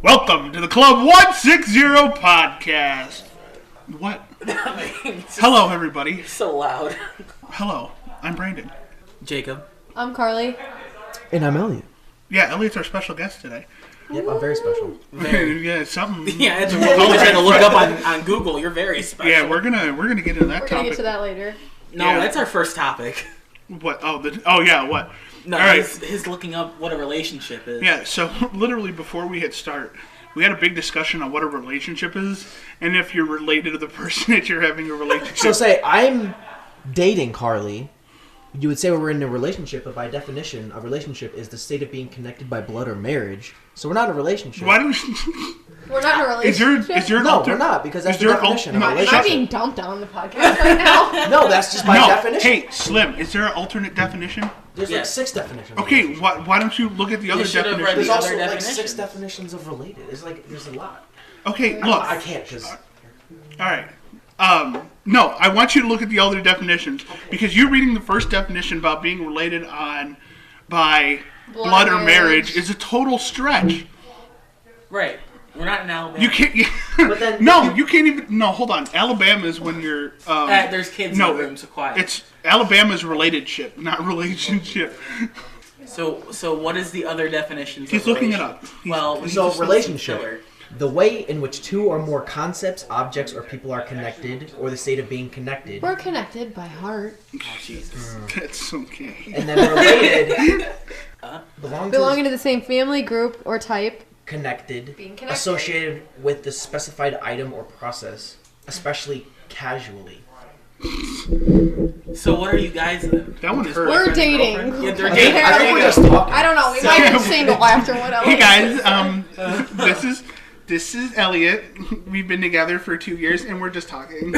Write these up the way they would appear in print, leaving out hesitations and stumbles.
Welcome to the Club 160 podcast. What? Hello, everybody. So loud. Hello, I'm Brandon. Jacob. I'm Carly. And I'm Elliot. Yeah, Elliot's our special guest today. Yep, I'm very special. Yeah, something. Yeah, it's trying to look up on Google. You're very special. Yeah, we're gonna get into that We're topic. gonna get to that later. No, Yeah. that's our first topic. What? Oh yeah. What? No, All right. his looking up what a relationship is. Yeah. So literally before we hit start, we had a big discussion on what a relationship is and if you're related to the person that you're having a relationship. So say I'm dating Carly. You would say we're in a relationship, but by definition, a relationship is the state of being connected by blood or marriage. So we're not in a relationship. Why don't? We're not in a Is relationship. there? No, we're not, because that's is the there definition of no, a Am I relationship. being dumped on the podcast right now? No, that's just by No. definition. Hey, Slim. Is there an alternate definition? There's Yeah. like 6 definitions. of Okay. relationship. Why don't you look at the other should have read definitions? There's the also other like definitions. 6 definitions of related. There's a lot. Okay. Look. I can't because. All right. No, I want you to look at the other definitions because you're reading the first definition about being related by blood or marriage is a total stretch. Right. We're not in Alabama. You can't. But then- you can't even. No, hold on. Alabama is when you're. There's kids no, in the room, so quiet. It's Alabama's relationship, not relationship. So what is the other definition? He's looking it up. Well, we So just relationship. filler. The way in which 2 or more concepts, objects, or people are connected, or the state of being connected. We're connected by heart. Oh, Jesus. That's okay. And then related Belonging to the same family, group, or type. connected, Being connected. associated with the specified item or process, especially casually. So what are you guys? That one hurt. We're dating. Yeah, they're I dating. think, I think we're just talking. I don't know. We might be single after what else. Hey guys, this is Elliot. We've been together for 2 years and we're just talking.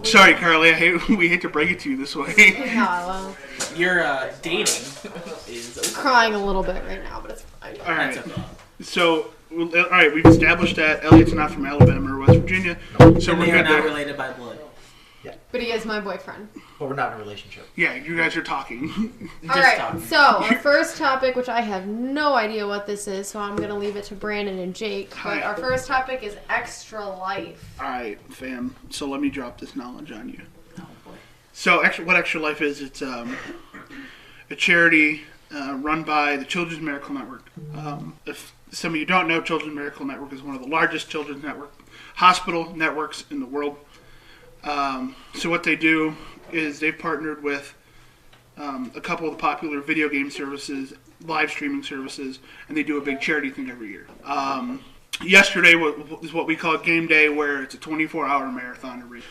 Sorry, Carly. We hate to break it to you this way. Yeah, well, Your dating is okay. crying a little bit right now, but it's fine. All right. That's okay. So, all right, we've established that Elliot's not from Alabama or West Virginia, so And we're they are good not there. related by blood. But he is my boyfriend. But we're not in a relationship. Yeah, you guys are talking. All right. So our first topic, which I have no idea what this is, so I'm gonna leave it to Brandon and Jake. But Hi. our first topic is extra life. All right, fam. So let me drop this knowledge on you. Oh boy. So, what Extra Life is? It's a charity run by the Children's Miracle Network. If some of you don't know, Children's Miracle Network is one of the largest children's hospital networks in the world. So what they do is they've partnered with a couple of the popular video game services, live streaming services, and they do a big charity thing every year. Yesterday is what we call Game Day, where it's a 24-hour marathon every.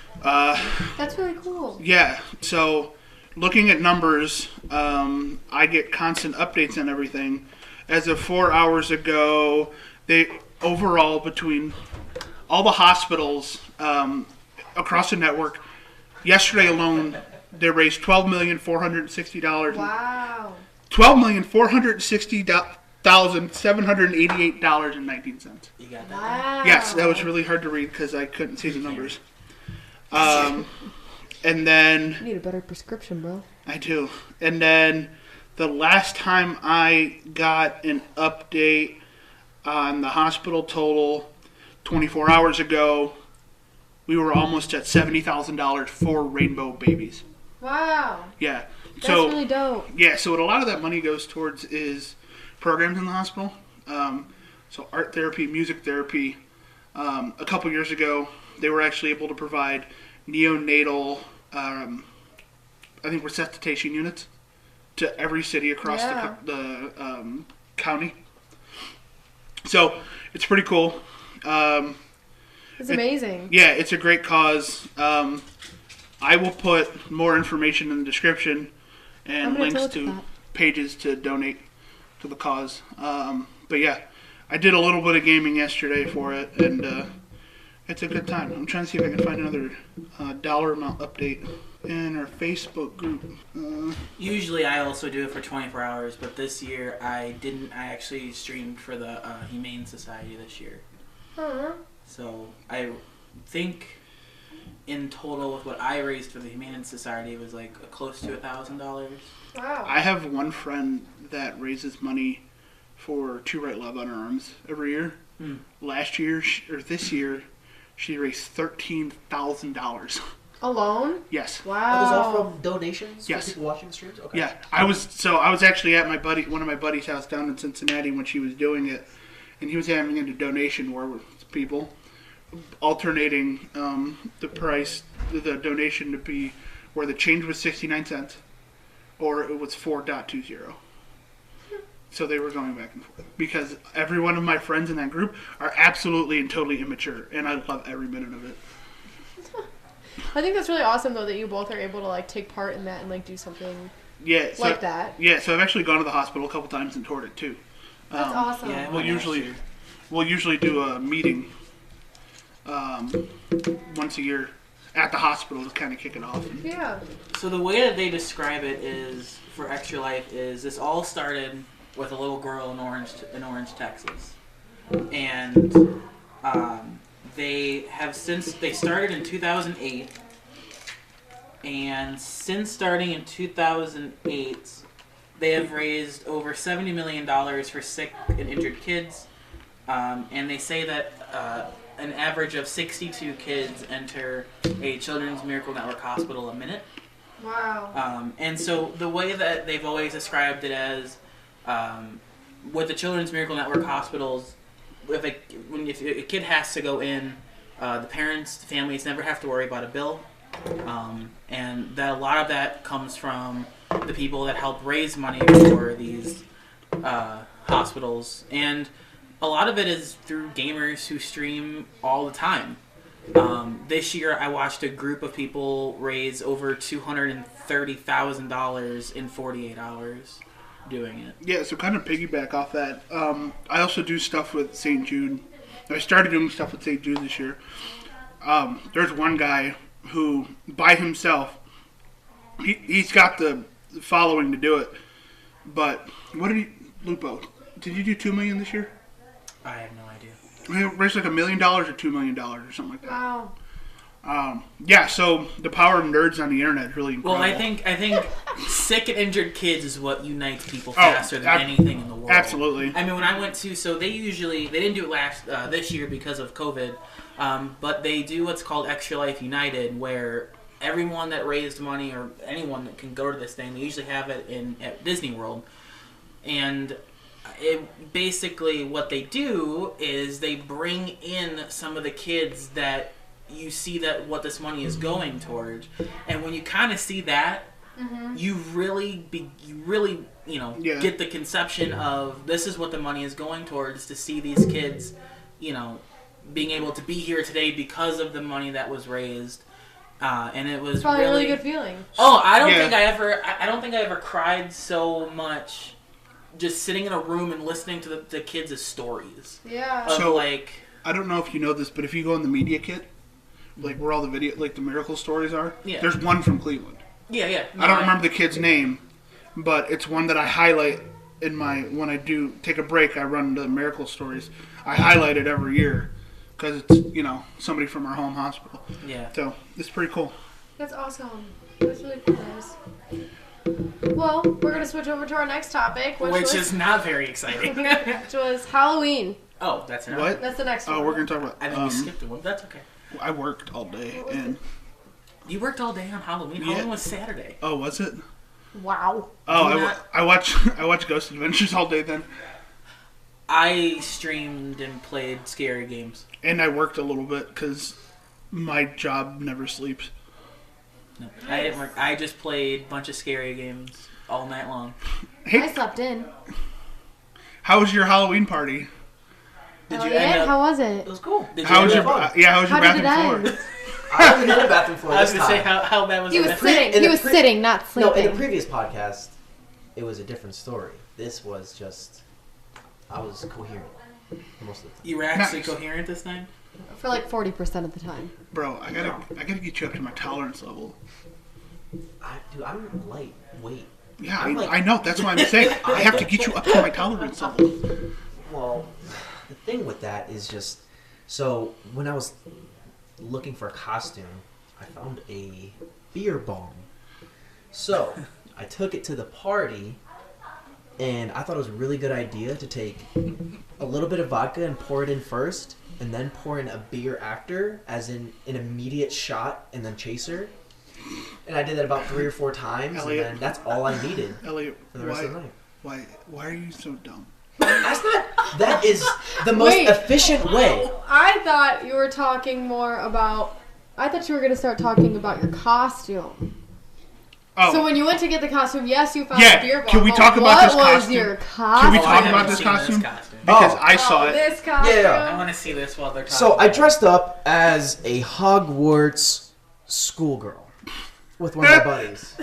That's really cool. Yeah. So, looking at numbers, I get constant updates on everything. As of 4 hours ago, they overall between all the hospitals across the network, yesterday alone, they raised $12,460,000. Wow. $12,460,788.19. You got that. Wow. Yes, that was really hard to read because I couldn't see the numbers. And then You need a better prescription, bro. I do. And then the last time I got an update on the hospital total 24 hours ago, we were almost at $70,000 for rainbow babies. Wow. Yeah. That's So really dope. yeah, so what a lot of that money goes towards is programs in the hospital. So art therapy, music therapy. A couple years ago, they were actually able to provide neonatal, I think, resuscitation units to every city across Yeah. the county. So it's pretty cool. It's amazing. Yeah, it's a great cause. I will put more information in the description I'm and gonna links look at to that. pages to donate to the cause. But yeah, I did a little bit of gaming yesterday for it, and it's a good time. I'm trying to see if I can find another dollar amount update in our Facebook group. Usually I also do it for 24 hours, but this year I didn't. I actually streamed for the Humane Society this year. So I think in total with what I raised for the Humane Society, it was like close to $1,000. Wow. I have one friend that raises money for To Write Love on her arms every year. Last year, or this year, she raised $13,000. Alone? Yes. That was all Wow. from donations Yes. from people watching the streams? Okay. Yeah, I was actually at one of my buddy's house down in Cincinnati when she was doing it, and he was having a donation war with people, alternating the price, the donation to be where the change was 69 cents, or it was 4.20. So they were going back and forth because every one of my friends in that group are absolutely and totally immature, and I love every minute of it. I think that's really awesome though that you both are able to like take part in that and like do something Yeah, so, like that. Yeah, so I've actually gone to the hospital a couple times and toured it too. That's awesome. Yeah, We'll usually do a meeting once a year at the hospital to kind of kick it off. Yeah. So the way that they describe it is for Extra Life is this all started with a little girl in Orange, Texas, and they started in 2008, and since starting in 2008, they have raised over $70 million for sick and injured kids, and they say that an average of 62 kids enter a Children's Miracle Network hospital a minute. Wow. And so the way that they've always described it as, with the Children's Miracle Network hospitals, if a kid has to go in, the parents, the families never have to worry about a bill, and that a lot of that comes from the people that help raise money for these hospitals, and a lot of it is through gamers who stream all the time. This year, I watched a group of people raise over $230,000 in 48 hours doing it. Yeah, so kind of piggyback off that. I also do stuff with St. Jude. I started doing stuff with St. Jude this year. There's one guy who, by himself, he's got the following to do it. But Lupo, did you do $2 million this year? I have no idea. He raised like $1 million or $2 million or something like that. Wow. Yeah, so the power of nerds on the internet is really incredible. Well, I think sick and injured kids is what unites people faster than anything in the world. Absolutely. I mean, when I went to, so they didn't do it this year because of COVID, but they do what's called Extra Life United, where everyone that raised money or anyone that can go to this thing, they usually have it at Disney World, and basically what they do is they bring in some of the kids that you see that what this money is going towards, and when you kind of see that, you really get the conception of this is what the money is going towards, to see these kids, being able to be here today because of the money that was raised, and it was Probably really a really good feeling. Oh, I don't Yeah. think I ever cried so much just sitting in a room and listening to the kids' stories. Yeah. Of So- like, I don't know if you know this, but if you go in the media kit, like where all the video, like the miracle stories are, Yeah. there's one from Cleveland. yeah. I don't remember the kid's name, but it's one that I highlight when I do take a break. I run the miracle stories. I highlight it every year because it's somebody from our home hospital. Yeah. So it's pretty cool. That's awesome. That's really cool, guys. Well, we're going to switch over to our next topic, Which is not very exciting. which was Halloween. Oh, that's enough. What? That's the next one. Oh, we're gonna talk about. I think you skipped one. That's okay. I worked all day, and You worked all day on Halloween. Yeah. Halloween was Saturday. oh, was it? Wow. Oh, Do not- I watched Ghost Adventures all day then, I streamed and played scary games. and I worked a little bit because my job never sleeps. No, I didn't work. I just played a bunch of scary games all night long. I Hey, slept in. how was your Halloween party? Did Oh, you yeah? end up? How was It it? was cool. Did you How was end your up? how was your How did it bathroom end? floor? I wasn't in the bathroom floor I was this gonna say time. how bad was He it? was sitting. in He the was pre- sitting, not No, in sleeping. the previous podcast, it was a different story. This was just, I was coherent for most of the time. You were actually Nice. coherent this time. For like 40% of the time. Bro, I gotta get you up to my tolerance level. Dude, I'm lightweight. Yeah, I'm like- I know. That's why I'm saying I have to get you up to my tolerance level. Well, the thing with that is just, so when I was looking for a costume, I found a beer bong. So I took it to the party, and I thought it was a really good idea to take a little bit of vodka and pour it in first, and then pour in a beer after, as in an immediate shot and then chaser. And I did that about 3 or 4 times, Elliot. and then that's all I needed Elliot, for the rest of the night. why are you so dumb? That's not. That is the most Wait. efficient way. I thought you were talking more about. I thought you were going to start talking about your costume. Oh, So when you went to get the costume, yes, you found Yeah, a beer bottle. can we talk about what this was costume? your Can costume? we Oh, I talk haven't about this seen costume? costume. because Oh. I saw it. This costume. Yeah. I want to see this while they're talking. So I about it. dressed up as a Hogwarts schoolgirl with one of my buddies.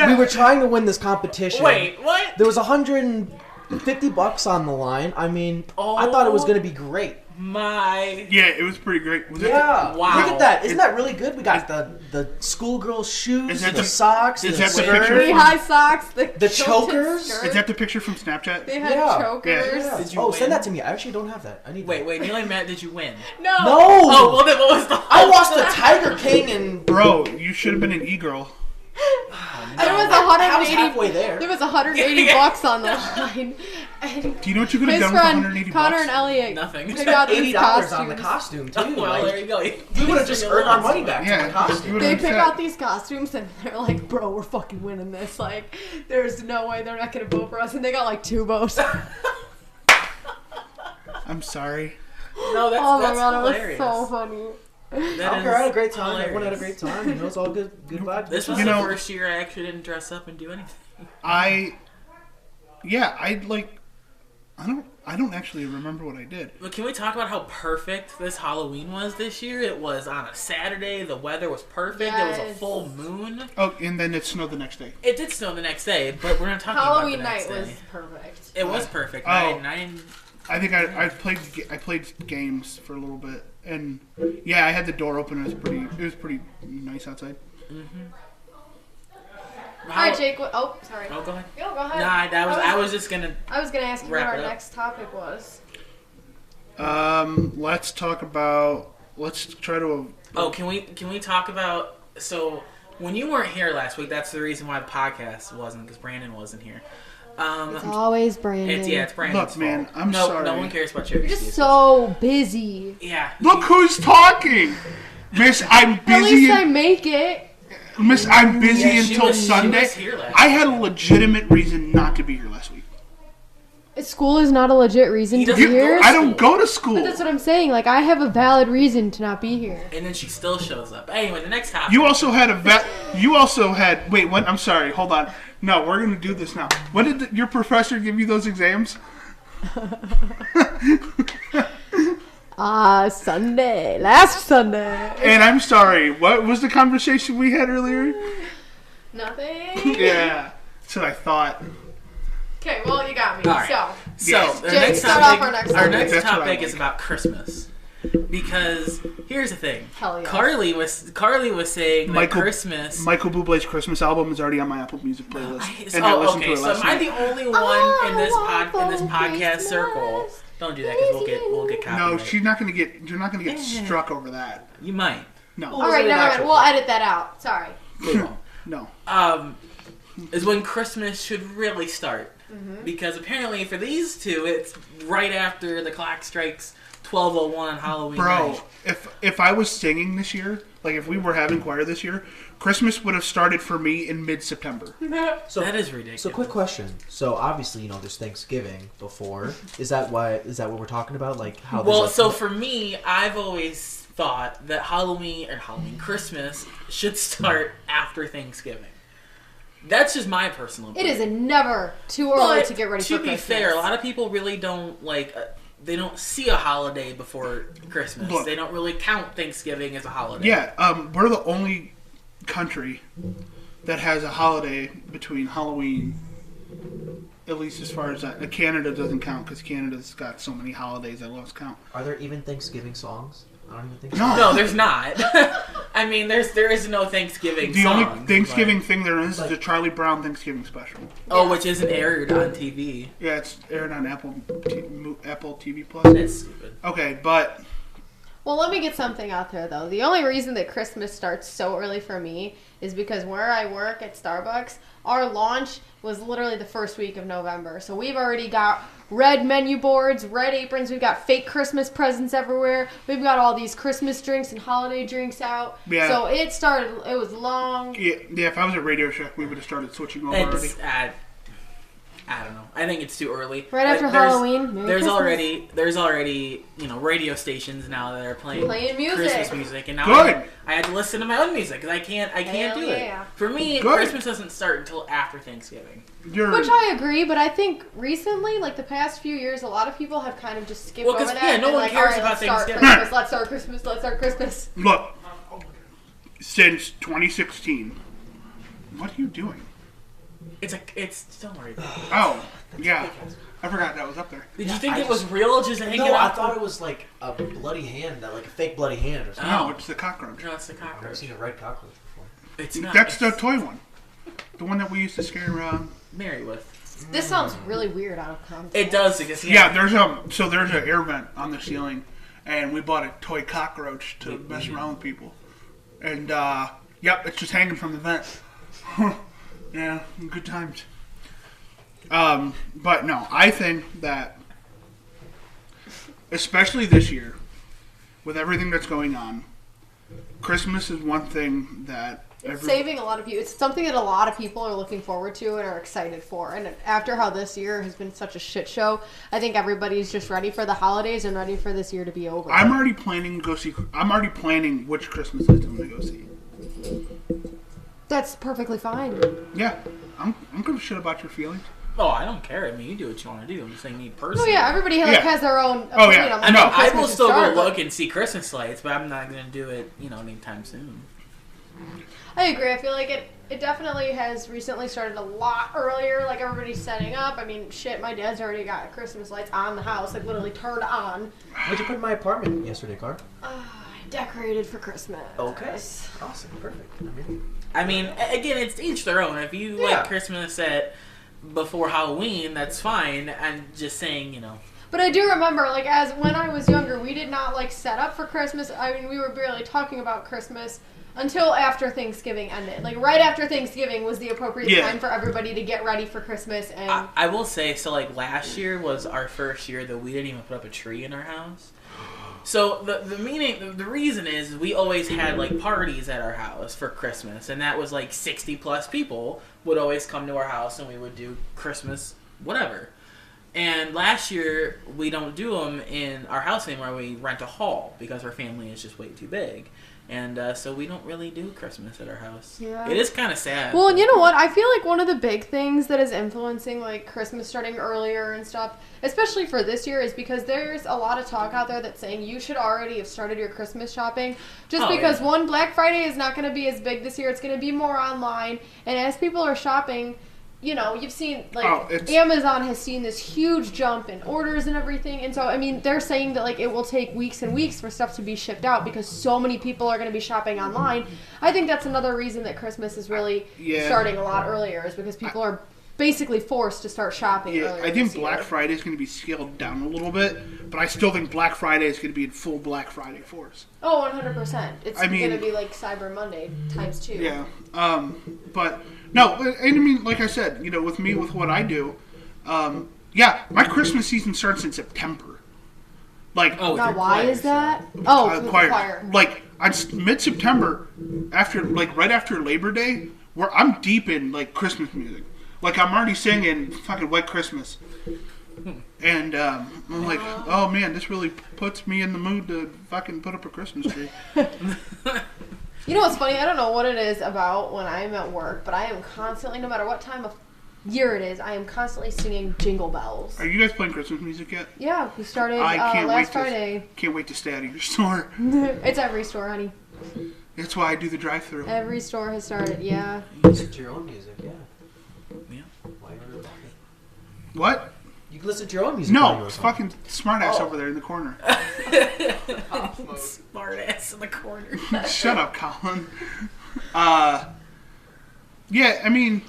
We were trying to win this competition. Wait, what? There was $150 on the line. I mean, I thought it was going to be great. My. Yeah, it was pretty great. Was Yeah. Wow. Look at that. Isn't that really good? We got the schoolgirl shoes, Is that the the- socks, is the that the skirt. picture? Knee-high socks, the chokers? skirt. Is that the picture from Snapchat? They had Yeah. chokers. Yeah. Did you Oh, win? send that to me. I actually don't have that. I need Wait, that. wait, Neil and Matt, did you win? No. No! Oh, well then what was the... I lost to Tiger King and... Bro, you should have been an e-girl. There was I was 180. halfway there. There was 180 bucks on the line. And Do you know what you could have his done with friend 180 Connor bucks? and Elliot Nothing. picked out $80 these on the costumes. costume, too. Well, Like, there you go. we would have just earned our money back Yeah, from the costume. you would've They been pick set. out these costumes and they're like, bro, we're fucking winning this. Like, there's no way they're not gonna vote for us. And they got like 2 votes. I'm sorry. No, that's, Oh my that's god, it hilarious. was so funny. That I is had a great time. hilarious. Everyone had a great time. You know, it's all good vibes. This was You the know- first year I actually didn't dress up and do anything. I don't actually remember what I did. But can we talk about how perfect this Halloween was this year? It was on a Saturday. The weather was perfect. It was a Yes. full moon. Oh, and then it snowed the next day. It did snow the next day, but we're not talking Halloween about the next night day. was perfect. It was perfect. Oh. Nine. I think I played games for a little bit, and yeah, I had the door open. It was pretty nice outside. Alright, Jake. Oh, sorry. Oh, go ahead. Go ahead. Nah, I was just gonna. I was gonna ask you what Wrap our it up. next topic was. Let's talk about. Let's try to. Oh, can we talk about? So when you weren't here last week, that's the reason why the podcast wasn't, because Brandon wasn't here. It's always Brandon. It's Brandon's Look, man, fault. I'm no, sorry. No one cares about your You're excuses. just so busy. Yeah. Look who's talking, Miss. I'm At busy. least I make it. Miss, I'm busy Yeah, she until was- she Sunday. was here last I had a legitimate reason not to be here last week. School is not a legit reason He to be doesn't here. go I don't go to school. But that's what I'm saying. Like, I have a valid reason to not be here. And then she still shows up. Anyway, the next topic. You also had You also had. Wait, what? I'm sorry. Hold on. No, we're gonna do this now. When did your professor give you those exams? Sunday. Last Sunday. And I'm sorry. What was the conversation we had earlier? Nothing. Yeah. That's what I thought. Okay, well, you got me. All right. So, So Yes. the Jake, next start topic, off our next our topic. next That's what I topic like. is about Christmas. Because here's the thing. Hell yes. Carly was saying that Christmas. Michael Bublé's Christmas album is already on my Apple Music playlist, and I Oh, listened okay. to it So last am I night. the only one Oh, in this waffle podcast Christmas. circle? Don't do that because we'll get No, copyright. she's not gonna get. You're not gonna get struck over that. You might. No, All right, never mind. We'll edit that out. Sorry. We won't. no. Is when Christmas should really start. Mm-hmm. Because apparently for these two, it's right after the clock strikes 12:01 on Halloween Bro, night. if I was singing this year, like if we were having choir this year, Christmas would have started for me in mid-September. So, That is ridiculous. So, quick question. So, obviously, there's Thanksgiving before. Is that what we're talking about? Like how? Well, there's, so like, for me, I've always thought that Christmas should start after Thanksgiving. That's just my personal It opinion. is never too early But to get ready for to be Christmas. fair, a lot of people really don't they don't see a holiday before Christmas. Look. They don't really count Thanksgiving as a holiday. Yeah, we're the only country that has a holiday between Halloween. At least as far as that, Canada doesn't count because Canada's got so many holidays that lost count. Are there even Thanksgiving songs? I don't even think. No. No, there's not. I mean, there is no Thanksgiving The song. only Thanksgiving but- thing there is the Charlie Brown Thanksgiving special. Oh, which isn't aired on TV. Yeah, it's aired on Apple TV Plus. That's stupid. Okay, but Well, let me get something out there, though. The only reason that Christmas starts so early for me is because where I work at Starbucks, our launch was literally the first week of November. So we've already got red menu boards, red aprons. We've got fake Christmas presents everywhere. We've got all these Christmas drinks and holiday drinks out. Yeah. So it was long. Yeah, if I was at Radio Shack, we would have started switching over already. It's I don't know. I think it's too early. Right after Halloween. Merry There's Christmas. already radio stations now that are playing music. Christmas music, and now Good. I had to listen to my own music because I can't Hell do yeah. it. For me, Good. Christmas doesn't start until after Thanksgiving. Which I agree, but I think recently, like the past few years, a lot of people have kind of just skipped Well, over 'cause, that. yeah, and no been one like, cares all right, about let's start Thanksgiving. Christmas. Let's start Christmas. Let's start Christmas. Look, since 2016, what are you doing? Don't worry. Oh, yeah. I forgot that was up there. Did you think I it was real just hanging No, I out? thought it was like a bloody hand, like a fake bloody hand or something. No, it's the cockroach. No, it's the I've never cockroach. seen a red cockroach before. It's not. That's the it's toy one. The one that we used to scare Mary with. This sounds really weird out of context. It does because Yeah, there's an air vent on the ceiling, and we bought a toy cockroach to mess around with people. And yep, it's just hanging from the vent. Yeah, good times. But no, I think that, especially this year, with everything that's going on, Christmas is one thing that It's saving a lot of people. It's something that a lot of people are looking forward to and are excited for. And after how this year has been such a shit show, I think everybody's just ready for the holidays and ready for this year to be over. I'm already planning to go see. I'm already planning which Christmas lights I'm going to go see. That's perfectly fine. Yeah, I'm gonna shit about your feelings. Oh, I don't care. I mean, you do what you want to do. I'm just saying, me Oh personally. yeah, everybody Yeah. has their own opinion Oh, yeah. on I like, mean, how I Christmas will should still start, go but- look and see Christmas lights, but I'm not going to do it, anytime soon. I agree. I feel like it definitely has recently started a lot earlier. Like everybody's setting up. I mean, shit, my dad's already got Christmas lights on the house, like literally turned on. What'd you put in my apartment yesterday, Car? Decorated for Christmas. Okay. Awesome. Perfect. I mean, again, it's each their own. If you Yeah. like Christmas before Halloween, that's fine. I'm just saying, But I do remember, like, as when I was younger, we did not like set up for Christmas. I mean, we were barely talking about Christmas until after Thanksgiving ended. Like right after Thanksgiving was the appropriate Yeah. time for everybody to get ready for Christmas. And I will say, so like last year was our first year that we didn't even put up a tree in our house. So the reason is we always had like parties at our house for Christmas, and that was like 60 plus people would always come to our house, and we would do Christmas whatever. And last year we don't do them in our house anymore. We rent a hall because our family is just way too big, and so we don't really do Christmas at our house. Yeah. It is kind of sad. well, and you know what? I feel like one of the big things that is influencing like Christmas starting earlier and stuff, especially for this year, is because there's a lot of talk out there that's saying you should already have started your Christmas shopping. Just Oh, because yeah. one, Black Friday is not going to be as big this year. It's going to be more online, and as people are shopping, you've seen, like, Amazon has seen this huge jump in orders and everything. And so, I mean, they're saying that, like, it will take weeks and weeks for stuff to be shipped out because so many people are going to be shopping online. I think that's another reason that Christmas is really starting a lot earlier is because people are basically forced to start shopping earlier. I think this Black year. Friday is going to be scaled down a little bit, but I still think Black Friday is going to be in full Black Friday force. Oh, 100%. It's I mean- going to be like Cyber Monday times 2. Yeah. But no, and I mean, like I said, with me, with what I do, yeah, my Christmas season starts in September. Like, Oh, Now, your why choir, is so- that? Oh, with the choir. choir. Like, on mid-September, right after Labor Day, where I'm deep in like Christmas music. Like, I'm already singing fucking White Christmas. And I'm like, oh man, this really puts me in the mood to fucking put up a Christmas tree. You know what's funny? I don't know what it is about when I'm at work, but I am constantly, no matter what time of year it is, I am constantly singing Jingle Bells. Are you guys playing Christmas music yet? Yeah, we started I can't wait last to Friday. can't wait to stay out of your store. It's every store, honey. That's why I do the drive-through. Every store has started, yeah. You listen to your own music, yeah. Yeah. Why are you What? You can listen to your own music. while No, you're it's at home. fucking smartass over there in the corner. Smart ass in the corner. Shut up, Colin. Yeah, I mean,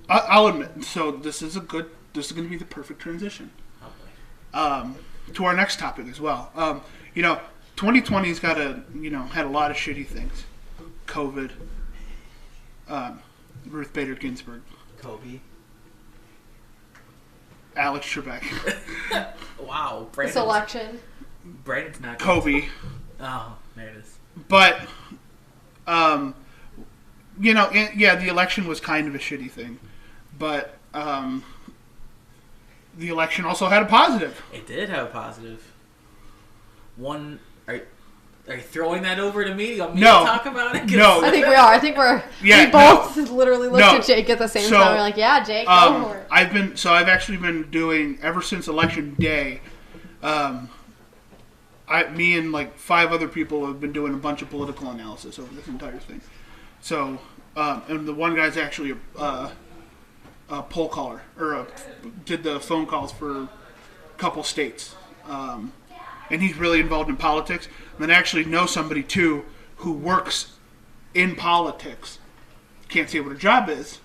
I'll admit. So this is going to be the perfect transition. to our next topic as well. 2020's got had a lot of shitty things. COVID, Ruth Bader Ginsburg, Kobe. Alex Trebek, Wow. This election. Brandon's not. Kobe. Oh, there it is. But, the election was kind of a shitty thing. But, the election also had a positive. It did have a positive. One, are you throwing that over to me? You want me to talk about it? No. I think we are. I think we both literally looked at Jake at the same time. We're like, yeah, Jake, go for it. I've actually been doing, ever since election day, me and like 5 other people have been doing a bunch of political analysis over this entire thing. So, and the one guy's actually a poll caller, or did the phone calls for a couple states. And he's really involved in politics. And then I actually know somebody, too, who works in politics. Can't say what her job is.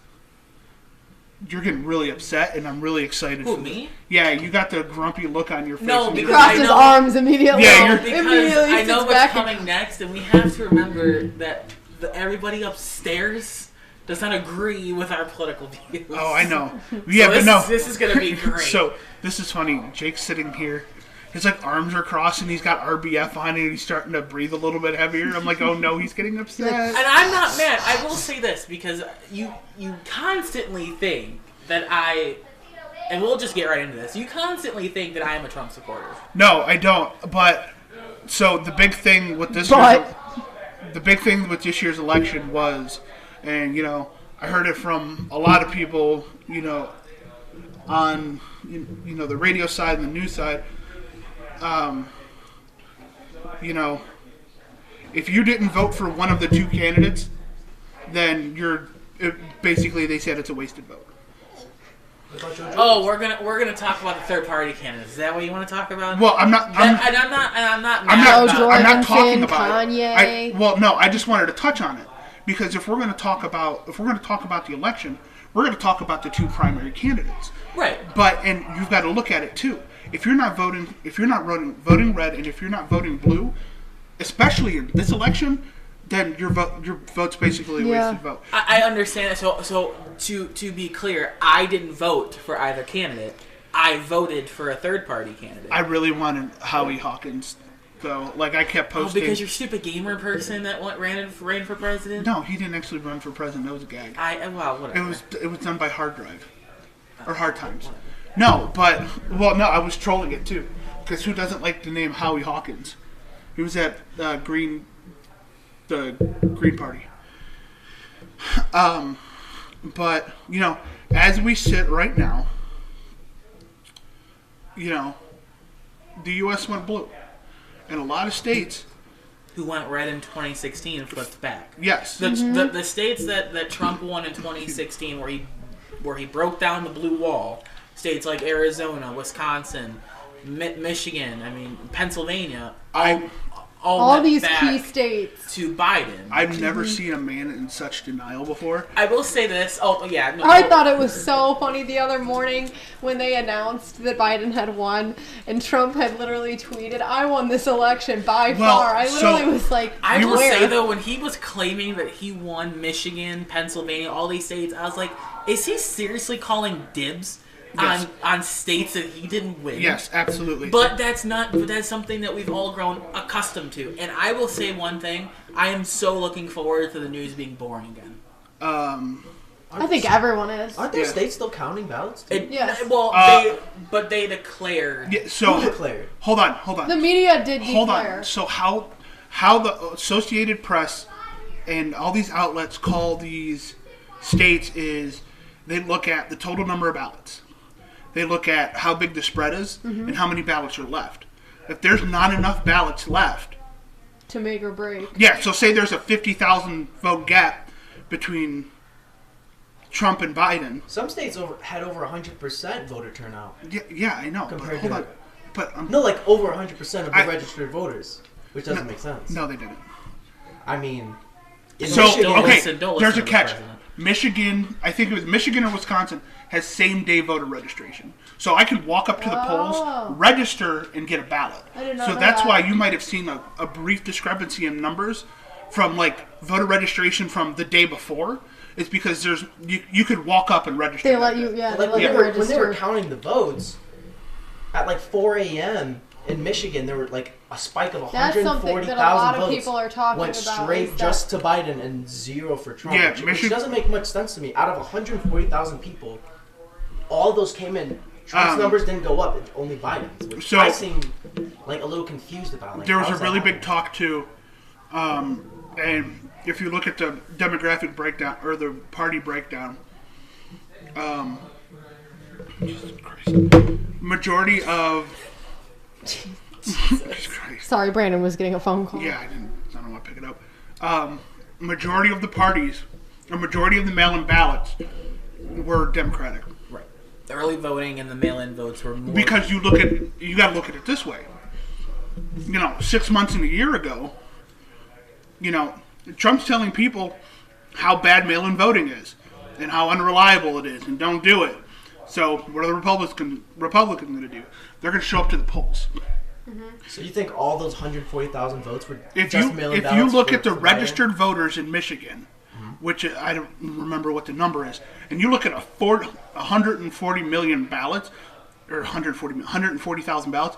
You're getting really upset, and I'm really excited. Who, me? Yeah, you got the grumpy look on your face. No, He because crossed his arms immediately. Yeah, because immediately I know sits what's back. coming next, and we have to remember that everybody upstairs does not agree with our political views. Oh, I know. Yeah, so this is going to be great. So, this is funny. Jake's sitting here. His arms are crossed and he's got RBF on and he's starting to breathe a little bit heavier. I'm like, oh no, he's getting upset. And I'm not mad. I will say this because you constantly think that and we'll just get right into this. You constantly think that I am a Trump supporter. No, I don't. But so the big thing with this year's election was, and I heard it from a lot of people, on the radio side and the news side. If you didn't vote for one of the 2 candidates, then basically they said it's a wasted vote. Oh, we're gonna talk about the third party candidates. Is that what you want to talk about? Well, I'm not talking about Kanye. it. I just wanted to touch on it because if we're going to talk about the election, we're going to talk about the 2 primary candidates. Right. And you've got to look at it too. If you're not voting red, and if you're not voting blue, especially in this election, then your vote's basically a wasted vote. I understand that. So to be clear, I didn't vote for either candidate. I voted for a third party candidate. I really wanted Howie Hawkins, though. I kept posting. Oh, because you're a stupid gamer person that ran for president? No, he didn't actually run for president. That was a gag. Whatever. It was done by Hard Drive or Hard Times. No, I was trolling it too, because who doesn't like the name Howie Hawkins? He was at the Green Party. But as we sit right now, the U.S. went blue, and a lot of states who went red in 2016 flipped back. Yes, the states that Trump won in 2016, where he broke down the blue wall. States like Arizona, Wisconsin, Michigan, Pennsylvania, all these key states to Biden. I've never seen a man in such denial before. I will say this. I thought it was so funny the other morning when they announced that Biden had won and Trump had literally tweeted, "I won this election by far." I literally was like, I will say though, when he was claiming that he won Michigan, Pennsylvania, all these states, I was like, is he seriously calling dibs? Yes. On states that he didn't win. Yes, absolutely. But that's something that we've all grown accustomed to. And I will say one thing: I am so looking forward to the news being boring again. I think everyone is. Aren't there states still counting ballots? Yes. Well, they declared. Yeah, so who declared? Hold on. The media did declare. Hold on. So how the Associated Press and all these outlets call these states is they look at the total number of ballots. They look at how big the spread is and how many ballots are left. If there's not enough ballots left to make or break. Yeah, so say there's a 50,000 vote gap between Trump and Biden. Some states had over 100% voter turnout. Yeah, I know. Compared hold to on. No, like over 100% of the registered voters, which doesn't make sense. No, they didn't. I mean, so Michigan, okay, there's a catch. Michigan, I think it was Michigan or Wisconsin, has same-day voter registration. So I can walk up to the polls, register, and get a ballot. I did not so know that's that. why you might have seen a brief discrepancy in numbers from like voter registration from the day before. It's because you could walk up and register. They let you, yeah. They Like let you when they register. were counting the votes at like 4 a.m. in Michigan, there were like a spike of That's something 140,000 that a lot of votes. people are talking Went about. straight is just to Biden and 0 for Trump. Yeah, which doesn't make much sense to me. Out of 140,000 people, all of those came in. Trump's numbers didn't go up. It's only Biden's, which So- I seem like a little confused about. Like, There was how a does that really happen? big talk too, and if you look at the demographic breakdown or the party breakdown, Jesus Christ, majority of Jesus Christ. Sorry, Brandon was getting a phone call. Yeah, I don't want to pick it up. Majority of the parties, or majority of the mail-in ballots, were Democratic. Right. The early voting and the mail-in votes were more. Because you got to look at it this way. 6 months and a year ago, Trump's telling people how bad mail-in voting is and how unreliable it is and don't do it. So what are the Republicans going to do? They're going to show up to the polls. So you think all those 140,000 votes were If just you mail-in if you ballots look for- at the for Biden? registered voters in Michigan, which I don't remember what the number is, and you look at 140 million ballots, or 140,000 ballots,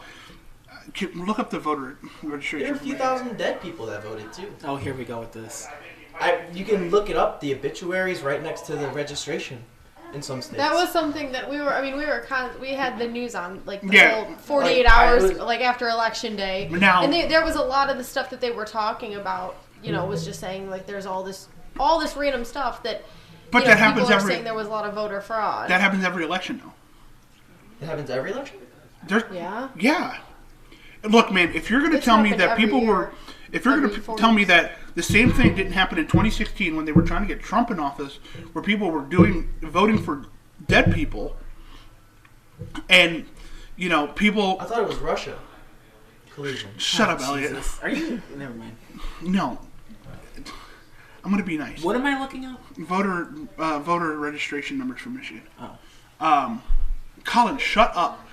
look up the voter registration. There are a few thousand dead people that voted too. Oh, here we go with this. You can look it up. The obituaries right next to the registration in some states. That was something that we had the news on like the Yeah. whole 48 Like, hours I was- like after election day. Now- And there was a lot of the stuff that they were talking about, was just saying like there's all this random stuff that But that happens people are every saying there was a lot of voter fraud. that happens every election though. It happens every election. Yeah. Look, man, if you're going to It's tell me happened that every people year. were, if you're going Every to 4 tell me years. that the same thing didn't happen in 2016 when they were trying to get Trump in office, where people were voting for dead people, and people. I thought it was Russia. Collusion. Shut up, Elliot. Jesus. Are you? Never mind. No, I'm going to be nice. What am I looking up? Voter registration numbers for Michigan. Oh. Colin, shut up.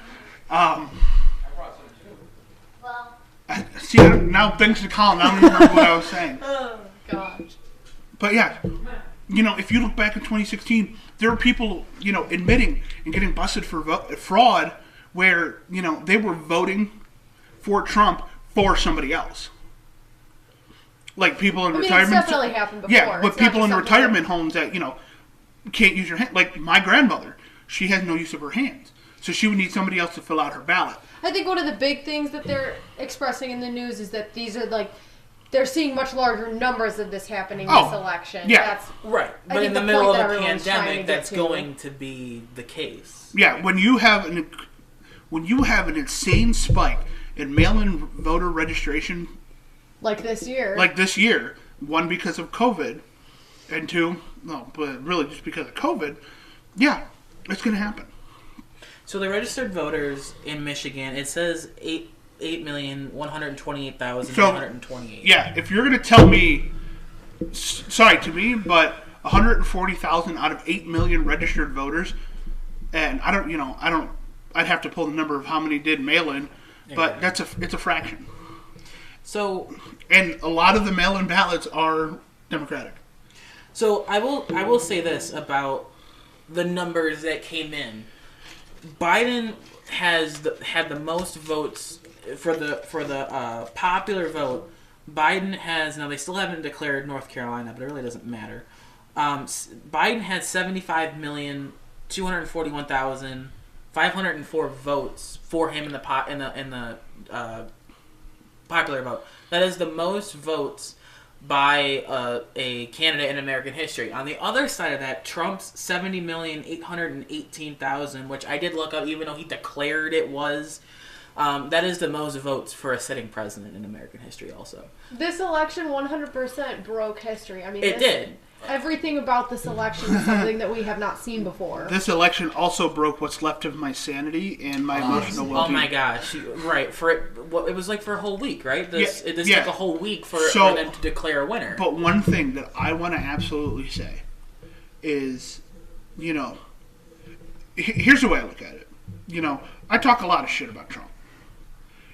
See, now thanks to Colin, I don't even remember what I was saying. Oh gosh. But yeah, if you look back in 2016, there were people, admitting and getting busted for fraud where, they were voting for Trump for somebody else. Like people in retirement. It's definitely happened before. Yeah, but It's not people just in something retirement homes that, can't use your hand. Like my grandmother, she has no use of her hands. So she would need somebody else to fill out her ballot. I think one of the big things that they're expressing in the news is that these are like they're seeing much larger numbers of this happening this election. Yeah. That's Right. I But think in the the middle point of that a everyone's trying to pandemic, get that's to. going to be the case. Yeah, when you have an insane spike in mail-in voter registration like this year. like this year, one because of COVID, and two, but really just because of COVID, yeah, it's going to happen. So the registered voters in Michigan, it says 8,128,928. Yeah, if you're going to tell me, sorry to me, but 140,000 out of 8 million registered voters, and I'd have to pull the number of how many did mail-in, but it's a fraction. So, and a lot of the mail-in ballots are Democratic. So I will say this about the numbers that came in. Biden had the most votes for the popular vote. Biden has, now they still haven't declared North Carolina, but it really doesn't matter. Biden had 75,241,504 votes for him in the popular vote. That is the most votes by a candidate in American history. On the other side of that, Trump's 70,818,000, which I did look up, even though he declared it was. That is the most votes for a sitting president in American history. Also, this election 100% broke history. I mean, it did. Everything about this election is something that we have not seen before. This election also broke what's left of my sanity and my emotional well-being. Oh my gosh! Right, it was like for a whole week, right? This took a whole week for them to declare a winner. But one thing that I want to absolutely say, is, you know, here's the way I look at it. You know, I talk a lot of shit about Trump.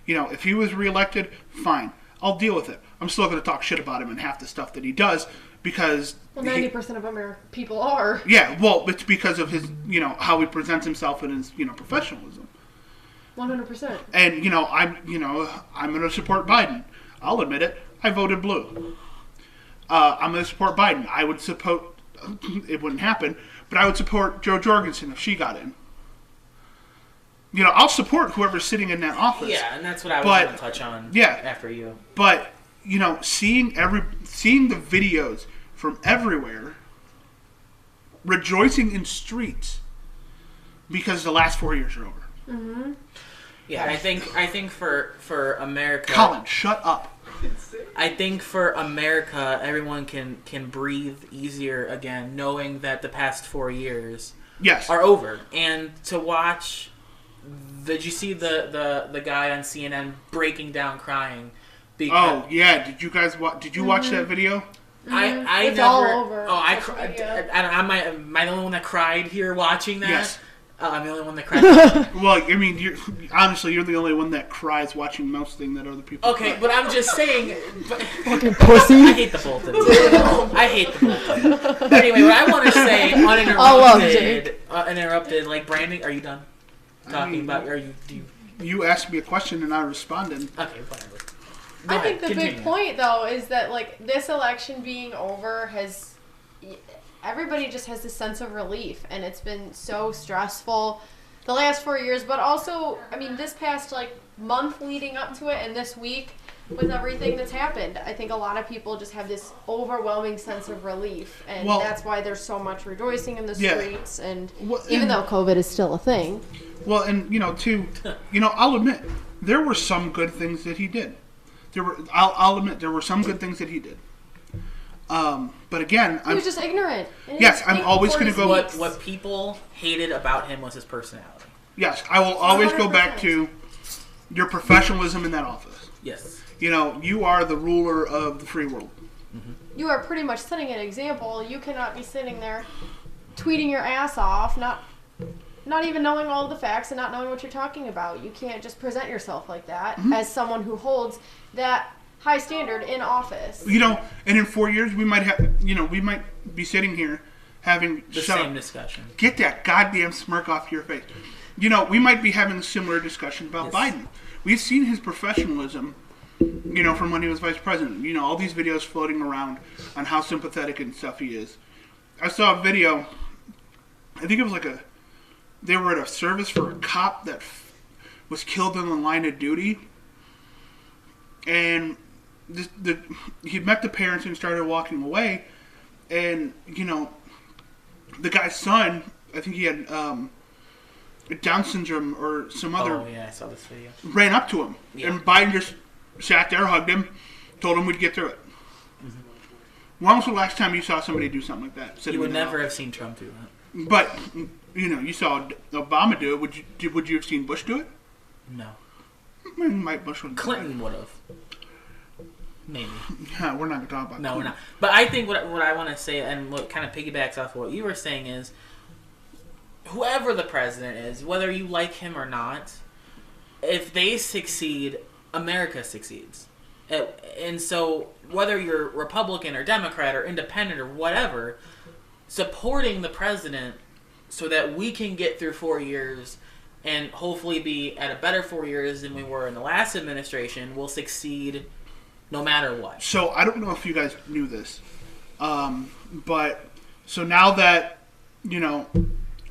You know, if he was reelected, fine. I'll deal with it. I'm still going to talk shit about him and half the stuff that he does because... Well, 90% of American people are. Yeah, well, it's because of his, you know, how he presents himself and his, you know, professionalism. 100%. And, you know, I'm going to support Biden. I'll admit it. I voted blue. I'm going to support Biden. I would support... It wouldn't happen, but I would support Jo Jorgensen if she got in. You know, I'll support whoever's sitting in that office. Yeah, and that's what I was going to touch on after you. But, you know, seeing the videos from everywhere, rejoicing in streets because the last 4 years are over. Mm-hmm. Yeah, I think for America... Colin, shut up. I think for America, everyone can breathe easier again, knowing that the past 4 years are over. And to watch... Did you see the guy on CNN breaking down crying? Oh yeah, did you guys watch that video? I it's never. All over. Oh, I cried. Am I the only one that cried here watching that? Yes. I'm the only one that cried. Well, I mean, honestly, you're the only one that cries watching most things that other people. Okay, cry. but I'm just saying. Fucking pussy. I hate the both of you. I hate the both of you. But anyway, what I want to say uninterrupted, like Brandon, are you done? Talking about, You asked me a question and I responded. Okay, whatever. I think the big point though is that like this election being over has everybody just has this sense of relief, and it's been so stressful the last 4 years, but also I mean this past like month leading up to it and this week with everything that's happened. I think a lot of people just have this overwhelming sense of relief, and that's why there's so much rejoicing in the streets, and even though COVID is still a thing. Well, and I'll admit there were some good things that he did. I'll admit there were some good things that he did. But again, he was just ignorant. Yes, I'm always going to go. What people hated about him was his personality. Yes, I will always go back to your professionalism in that office. Yes. You know, you are the ruler of the free world. Mm-hmm. You are pretty much setting an example. You cannot be sitting there tweeting your ass off, not even knowing all the facts and not knowing what you're talking about. You can't just present yourself like that as someone who holds that high standard in office. You know, and in 4 years we might be sitting here having the same discussion. Get that goddamn smirk off your face. You know, we might be having a similar discussion about Biden. We've seen his professionalism, you know, from when he was vice president. You know, all these videos floating around on how sympathetic and stuff he is. I saw a video, I think it was they were at a service for a cop that was killed in the line of duty. And he met the parents and started walking away. And, you know, the guy's son, I think he had Down syndrome or some other... Oh, yeah, I saw this video. Ran up to him. Yeah. And Biden just sat there, hugged him, told him we'd get through it. Mm-hmm. When was the last time you saw somebody do something like that? You would never have seen Trump do that. But, you know, you saw Obama do it. Would you have seen Bush do it? No. Mike Bush would. Clinton would have. Maybe. Yeah, we're not going to talk about No, Clinton. we're not. But I think what I want to say, and what kind of piggybacks off of what you were saying, is whoever the president is, whether you like him or not, if they succeed, America succeeds. And so whether you're Republican or Democrat or independent or whatever, supporting the president so that we can get through 4 years and hopefully be at a better 4 years than we were in the last administration will succeed no matter what. So I don't know if you guys knew this, but so now that, you know,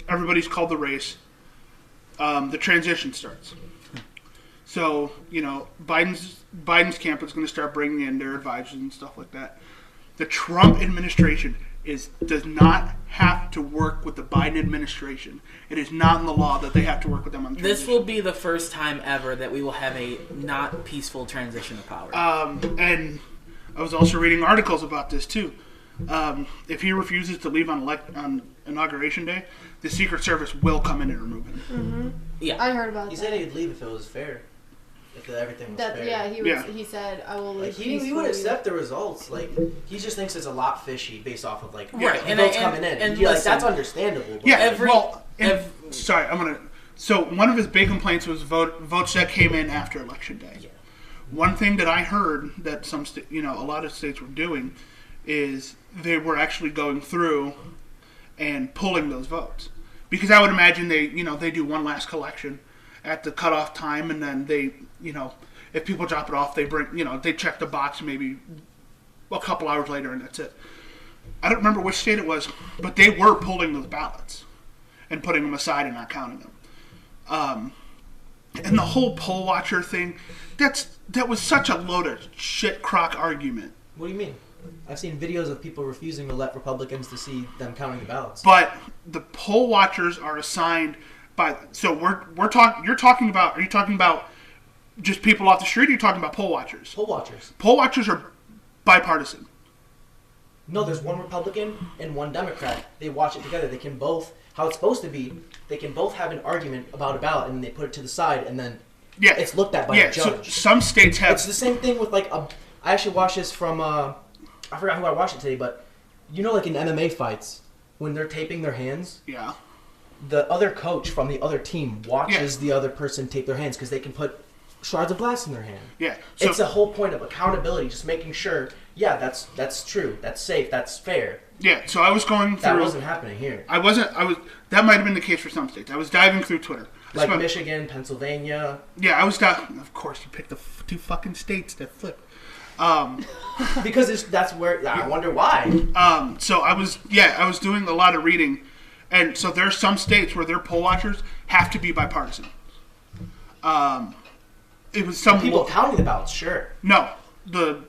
everybody's called the race, the transition starts. So, you know, Biden's camp is going to start bringing in their advisors and stuff like that. The Trump administration does not have to work with the Biden administration. It is not in the law that they have to work with them on the transition. This will be the first time ever that we will have a not peaceful transition of power. And I was also reading articles about this too. If he refuses to leave on Inauguration Day, the Secret Service will come in and remove him. Mm-hmm. Yeah, I heard about that. He said he'd leave if it was fair. if everything was That fair. he said I will leave. He would accept the results. Like he just thinks it's a lot fishy based off of like Right, the votes coming in. and You're listen, like, that's understandable. But sorry, I'm gonna. So one of his big complaints was votes that came in after election day. Yeah. One thing that I heard that a lot of states were doing is they were actually going through and pulling those votes, because I would imagine they do one last collection at the cutoff time, and then they if people drop it off, they they check the box maybe a couple hours later, and that's it. I don't remember which state it was, but they were pulling those ballots and putting them aside and not counting them. And the whole poll watcher thing, that was such a load of shit crock argument. What do you mean? I've seen videos of people refusing to let Republicans to see them counting the ballots. But the poll watchers are assigned by. So you're talking about. Are you talking about just people off the street? Or are you talking about poll watchers? Poll watchers. Poll watchers are bipartisan. No, there's one Republican and one Democrat. They watch it together. They can both, how it's supposed to be, they can both have an argument about a ballot, and then they put it to the side, and then it's looked at by a judge. So some states have. It's the same thing with like I actually watched this from I forgot who I watched it today, but like in MMA fights when they're taping their hands. Yeah. The other coach from the other team watches the other person tape their hands because they can put shards of glass in their hand. Yeah. So, it's the whole point of accountability, just making sure. Yeah, that's true. That's safe. That's fair. Yeah. So I was going through. That wasn't happening here. I was. That might have been the case for some states. I was diving through Twitter. Like Michigan, Pennsylvania. Yeah, I was diving. Of course, you picked the two fucking states that flipped. Because that's where I wonder why. So I was doing a lot of reading, and so there are some states where their poll watchers have to be bipartisan. It was some people counting the ballots, sure. No, the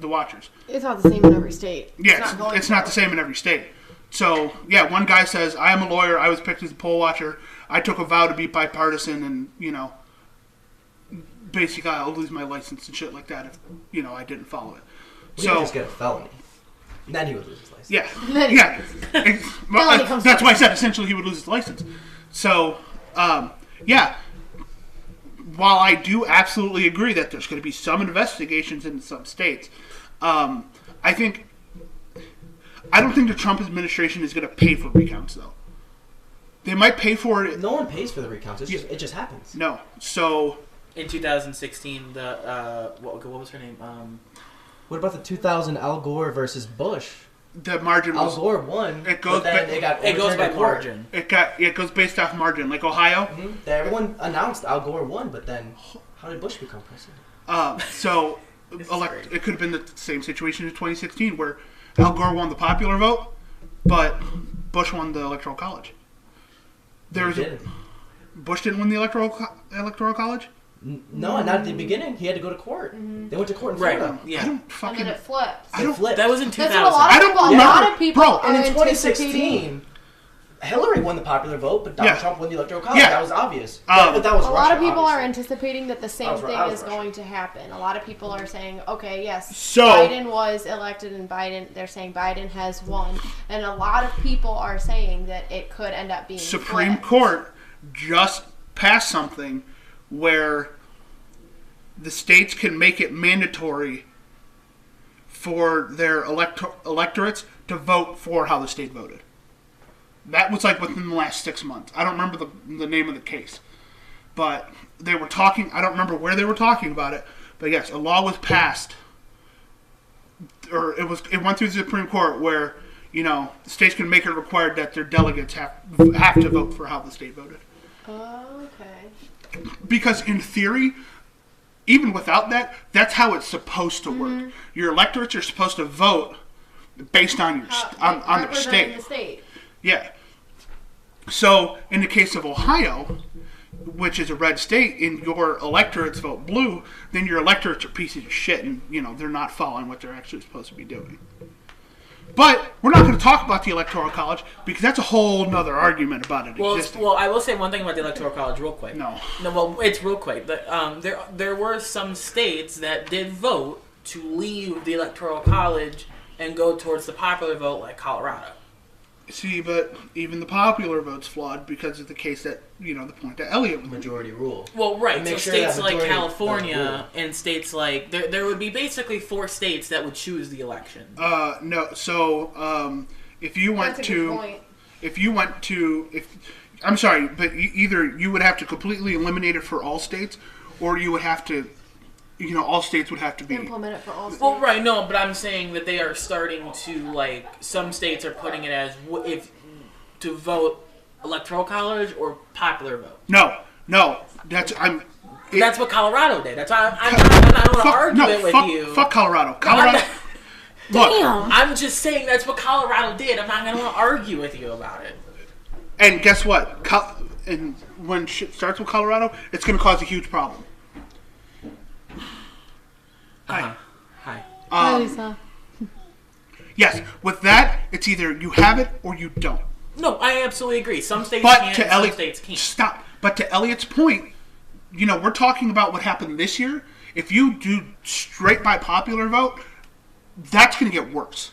watchers. It's not the same in every state. Yeah, it's not the same in every state. So yeah, one guy says, "I am a lawyer. I was picked as a poll watcher. I took a vow to be bipartisan, and basically I'll lose my license and shit like that if I didn't follow it." He would just get a felony. Then he would lose his license. Yeah, yeah. That's why I said essentially he would lose his license. So yeah. While I do absolutely agree that there's going to be some investigations in some states, I don't think the Trump administration is going to pay for recounts, though. They might pay for it. No one pays for the recounts. It just happens. No. So in 2016, what was her name? What about the 2000 Al Gore versus Bush? The margin was... Al Gore won. It goes by margin. It goes based off margin, like Ohio. Mm-hmm. Everyone announced Al Gore won, but then how did Bush become president? So it could have been the same situation in 2016 where Al Gore won the popular vote, but Bush won the Electoral College. Bush didn't win the Electoral College? No, not at the beginning. He had to go to court. Mm-hmm. They went to court in Florida. Right. Yeah. And then it flipped. That was in 2000. That's what a lot of people And in 2016, Hillary won the popular vote, but Donald Trump won the Electoral College. That was obvious. But that was a Russia, lot of people obviously. are anticipating that the same thing is going to happen. A lot of people are saying, okay, yes, so, Biden was elected and they're saying Biden has won. And a lot of people are saying that it could end up being Supreme flipped. Court just passed something where the states can make it mandatory for their electorates to vote for how the state voted. That was like within the last 6 months. I don't remember the name of the case. But they were talking, I don't remember where they were talking about it, but yes, a law was passed, or it went through the Supreme Court where, the states can make it required that their delegates have to vote for how the state voted. Okay. Because in theory, even without that, that's how it's supposed to work. Your electorates are supposed to vote based on your on their state. The state. Yeah. So in the case of Ohio, which is a red state, and your electorates vote blue, then your electorates are pieces of shit, and they're not following what they're actually supposed to be doing. But we're not going to talk about the Electoral College because that's a whole nother argument about it existing. Well, I will say one thing about the Electoral College real quick. No, well, it's real quick. But, there were some states that did vote to leave the Electoral College and go towards the popular vote, like Colorado. See, but even the popular vote's flawed because of the case that, the point that Elliot was Majority rule. Well, right. Make So sure states that like majority California and states like there would be basically 4 states that would choose the election. No. So, if you went That's a good point. I'm sorry, but either you would have to completely eliminate it for all states, or you would have to, all states would have to be Implement it for all states. Well, right, no, but I'm saying that they are starting to, some states are putting it as if to vote electoral college or popular vote. No, that's That's what Colorado did. That's why I don't want to argue it with you. Fuck Colorado. Colorado. Look, I'm just saying that's what Colorado did. I'm not going to want to argue with you about it. and guess what? And when shit starts with Colorado, it's going to cause a huge problem. Hi. Hi. Hi, Lisa. Yes, with that, it's either you have it or you don't. No, I absolutely agree. Some states But can, to some states can't. Stop. But to Elliot's point, we're talking about what happened this year. If you do straight by popular vote, that's going to get worse.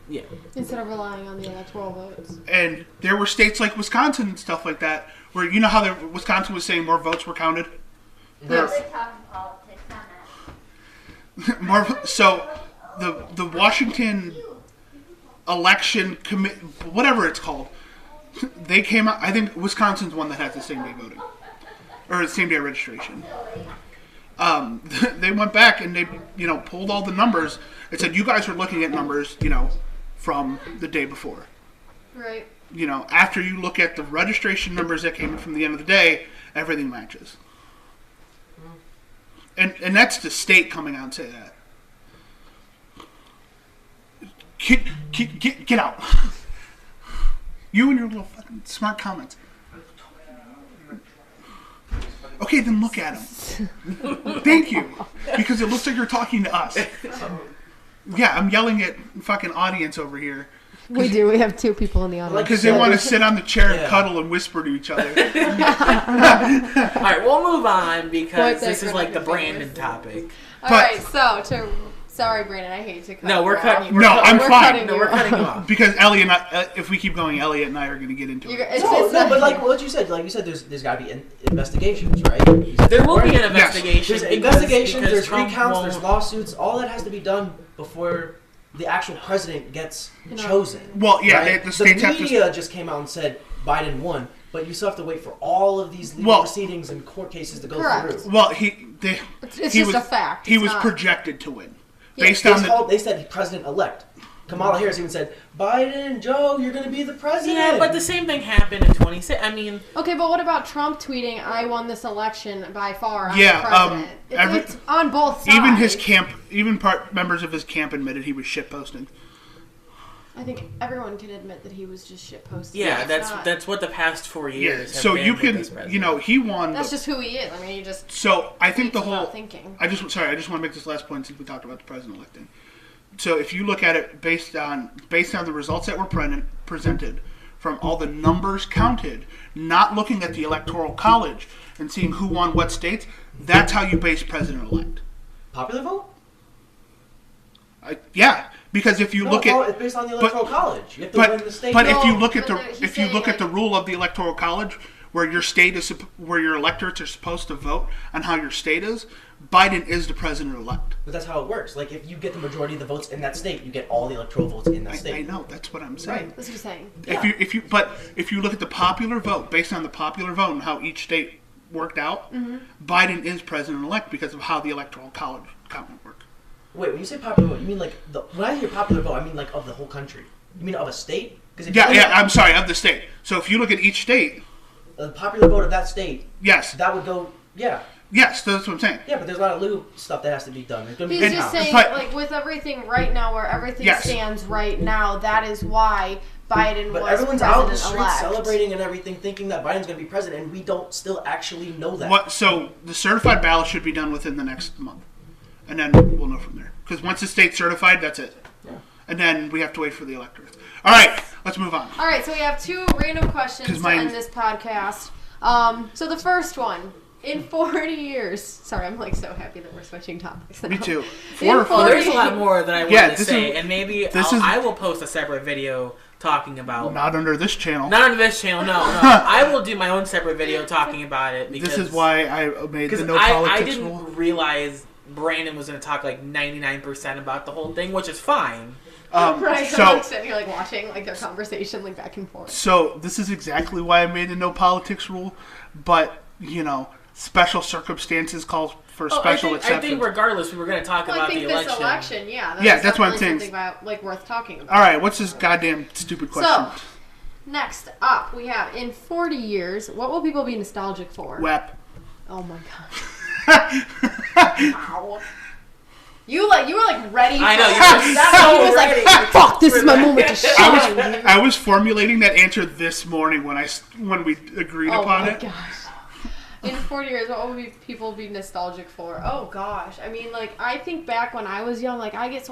Yeah. Instead of relying on the electoral votes. And there were states like Wisconsin and stuff like that, where how Wisconsin was saying more votes were counted. Yes. They're talking politics on that. So the Washington election whatever it's called, they came out. I think Wisconsin's one that has the same day voting or the same day registration. They went back and they pulled all the numbers. It said you guys were looking at numbers from the day before. Right. After you look at the registration numbers that came in from the end of the day, everything matches. And that's the state coming out and say that. Get out. You and your little fucking smart comments. Okay, then look at him. Thank you. Because it looks like you're talking to us. Yeah, I'm yelling at fucking audience over here. We do. We have 2 people in the audience. Because they want to sit on the chair and cuddle and whisper to each other. All right, we'll move on because this is like the Brandon topic. All right, sorry, Brandon, I hate to cut No, you we're off. cutting you. No, I'm We're fine. cutting No, you we're off. cutting you off. Because Elliot and I, if we keep going, Elliot and I are going to get into it. But like you said, there's got to be investigations, right? There will be an investigation. There's investigations, because there's Trump recounts, won't- there's lawsuits. All that has to be done before the actual president gets chosen. Well, yeah, right? the states have The to. media just came out and said Biden won, but you still have to wait for all of these legal proceedings and court cases to go Correct. through. Well, It's he just was, a fact. He It's was not- projected to win. Yeah, Based on the. They said president-elect. Kamala Harris even said, Biden, Joe, you're going to be the president. Yeah, but the same thing happened in 2016. I mean, Okay, but what about Trump tweeting, "I won this election by far"? I'm Yeah, the president. It's on both sides. Even his camp, members of his camp admitted he was shitposting. I think everyone can admit that he was just shitposting. yeah, It's not- that's what the past 4 years. Yeah, have so been you with can, this president. he won. That's just who he is. I mean, he just. So I think the tweets without whole. thinking. I just want to make this last point since we talked about the president electing. So if you look at it based on the results that were presented, from all the numbers counted, not looking at the electoral college and seeing who won what states, that's how you base president elect. Popular vote? Yeah, because if you look at it's based on the electoral college. You have to win the state. But if you No, look at but he's saying, the rule of the electoral college, where your state is where your electorates are supposed to vote on how your state is, Biden is the president elect. But that's how it works. Like, if you get the majority of the votes in that state, you get all the electoral votes in that I state. know, that's what I'm saying. That's what he's saying. If you look at the popular vote, based on the popular vote and how each state worked out, Biden is president elect because of how the electoral college count would work. Wait, when you say popular vote, you mean like when I hear popular vote, I mean like of the whole country. You mean of a state? Because I'm sorry, of the state. So if you look at each state, the popular vote of that state, yes, that would go. Yeah, that's what I'm saying. yeah, but there's a lot of little stuff that has to be done. There's gonna be He's just saying, but- like, with everything right now, where everything Yes. stands right now, that is why Biden But was everyone's out in the president-elect. streets celebrating and everything, thinking that Biden's going to be president, and we don't still actually know that. So the certified ballot should be done within the next month, and then we'll know from there. Because once the state's certified, that's it. Yeah. And then we have to wait for the electorate. All right, let's move on. All right, so we have 2 random questions 'Cause to mine- end this podcast. So the first one, in 40 years, sorry, I'm like so happy that we're switching topics now. Me too. In Well, there's a lot more that I wanted to this say, is- and maybe this I is- will post a separate video talking about. Not under this channel. Not under this channel, no. I will do my own separate video talking about it because this is why I made the no I politics rule. didn't realize Brandon was going to talk like 99% about the whole thing, which is fine. Right, so, I'm like sitting here like watching like their conversation like back and forth. So this is exactly why I made the no politics rule, but special circumstances call for special exceptions. I think regardless, we were going to talk about the election. This election, that's what I'm saying. Something about, like worth talking about. All right, what's this goddamn stupid question? So, next up, we have in 40 years, what will people be nostalgic for? WEP. Oh my god! Wow. You were like ready. I know you were so ready. Like, fuck! This is my moment to shine. I was formulating that answer this morning when we agreed upon it. Oh my gosh. In 40 years, what will people be nostalgic for? Oh gosh, I mean, like I think back when I was young, like I get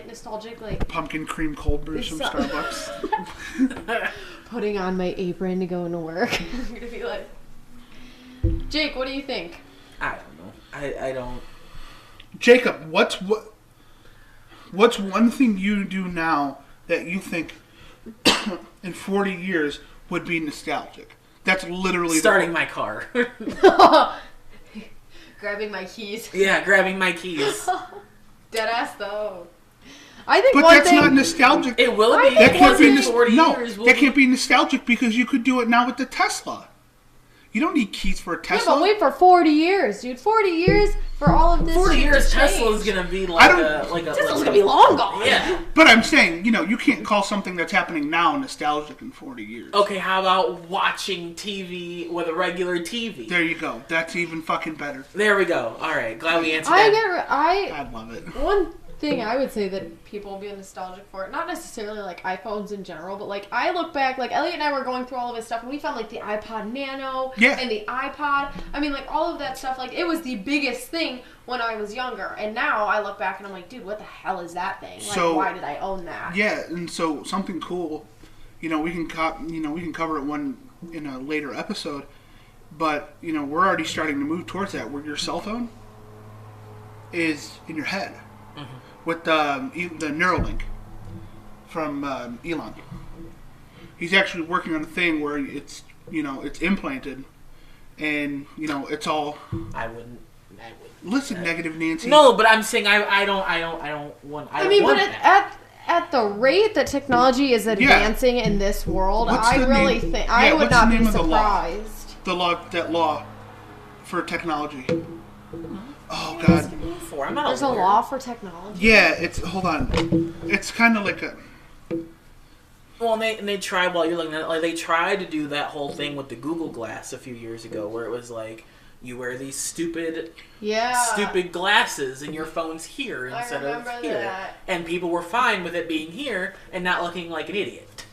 nostalgic, like pumpkin cream cold brew from Starbucks. Putting on my apron to go into work. I'm gonna be like, Jake, what do you think? I don't know. I don't. Jacob, what's one thing you do now that you think in 40 years would be nostalgic? That's literally starting my car. Grabbing my keys. Yeah, grabbing my keys. Deadass though. I think but that's not nostalgic. It will be. That can't be 40 years. That can't be nostalgic because you could do it now with the Tesla. You don't need keys for a Tesla. Yeah, but wait for 40 years, dude. 40 years for all of this. 40 years, Tesla's gonna be Tesla's gonna be long gone. Yeah. But I'm saying, you can't call something that's happening now nostalgic in 40 years. Okay, how about watching TV with a regular TV? There you go. That's even fucking better. There we go. All right, glad we answered that. I love it. One thing I would say that people will be nostalgic for, not necessarily like iPhones in general, but like I look back, like Elliot and I were going through all of his stuff and we found like the iPod Nano and the iPod. I mean, like all of that stuff, like it was the biggest thing when I was younger, and now I look back and I'm like, dude, what the hell is that thing? Like, why did I own that? Yeah, and so something cool, we can cover it in a later episode, but we're already starting to move towards that where your cell phone is in your head. Mm-hmm. With the Neuralink from Elon. He's actually working on a thing where it's implanted, and it's all. I wouldn't. Listen, negative Nancy. No, but I'm saying I don't want. At the rate that technology is advancing in this world, I really think I would not be surprised. The law for technology. Oh God! There's a law for technology. Yeah, hold on. It's kind of like a. Well, and they tried while you're looking at it, like they tried to do that whole thing with the Google Glass a few years ago, where it was like you wear these stupid glasses and your phone's here instead of here, and people were fine with it being here and not looking like an idiot.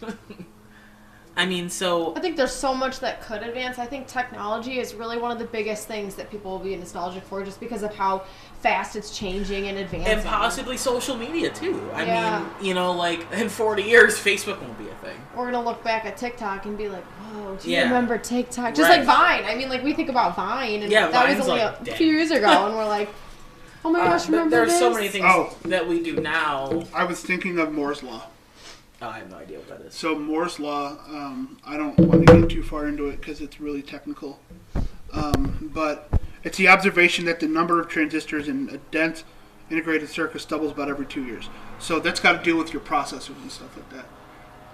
I mean, so... I think there's so much that could advance. I think technology is really one of the biggest things that people will be nostalgic for just because of how fast it's changing and advancing. And possibly social media, too. I mean, like, in 40 years, Facebook won't be a thing. We're going to look back at TikTok and be like, whoa, do you remember TikTok? Just like Vine. I mean, like, we think about Vine, and that Vine's was only a few years ago, and we're like, oh my gosh, remember there's this? so many things that we do now. I was thinking of Moore's Law. Oh, I have no idea what that is. So Moore's Law, I don't want to get too far into it because it's really technical. But it's the observation that the number of transistors in a dense integrated circuit doubles about every 2 years. So that's got to deal with your processors and stuff like that.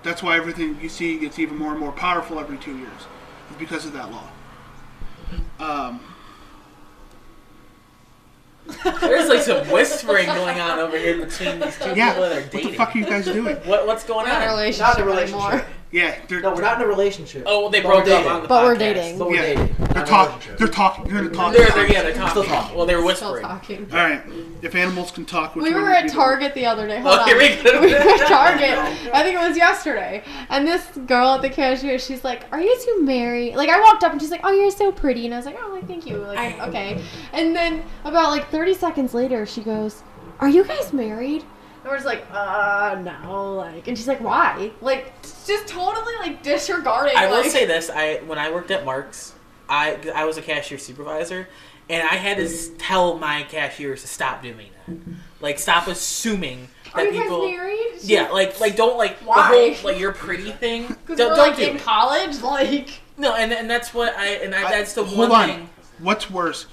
That's why everything you see gets even more and more powerful every 2 years. It's because of that law. There's like some whispering going on over here between these two people that are dating. What the fuck are you guys doing? What's going on? Not a relationship anymore. Yeah, no, we're not in a relationship. Oh, they broke up on the podcast. But we're dating. But we're dating. They're talking. They're talking. They're talking. Still talking. Well, they're whispering. Still talking. All right. If animals can talk, we were at Target the other day. Hold on. Here we go. We were at Target. I think it was yesterday. And this girl at the cashier, she's like, "Are you two married?" Like, I walked up and she's like, "Oh, you're so pretty." And I was like, "Oh, like, thank you." Like, okay. And then about like 30 seconds later, she goes, "Are you guys married?" And we're just like, no, like, and she's like, why? Like, just totally, like, disregarding. I will say this, when I worked at Mark's, I was a cashier supervisor, and I had to tell my cashiers to stop doing that. Like, stop assuming Are that you people. guys married? Yeah, like don't like Why? the whole like you're pretty thing. Because Don't, we're don't like do in it. college, like. No, and that's what that's the Hold one on. thing. What's worse?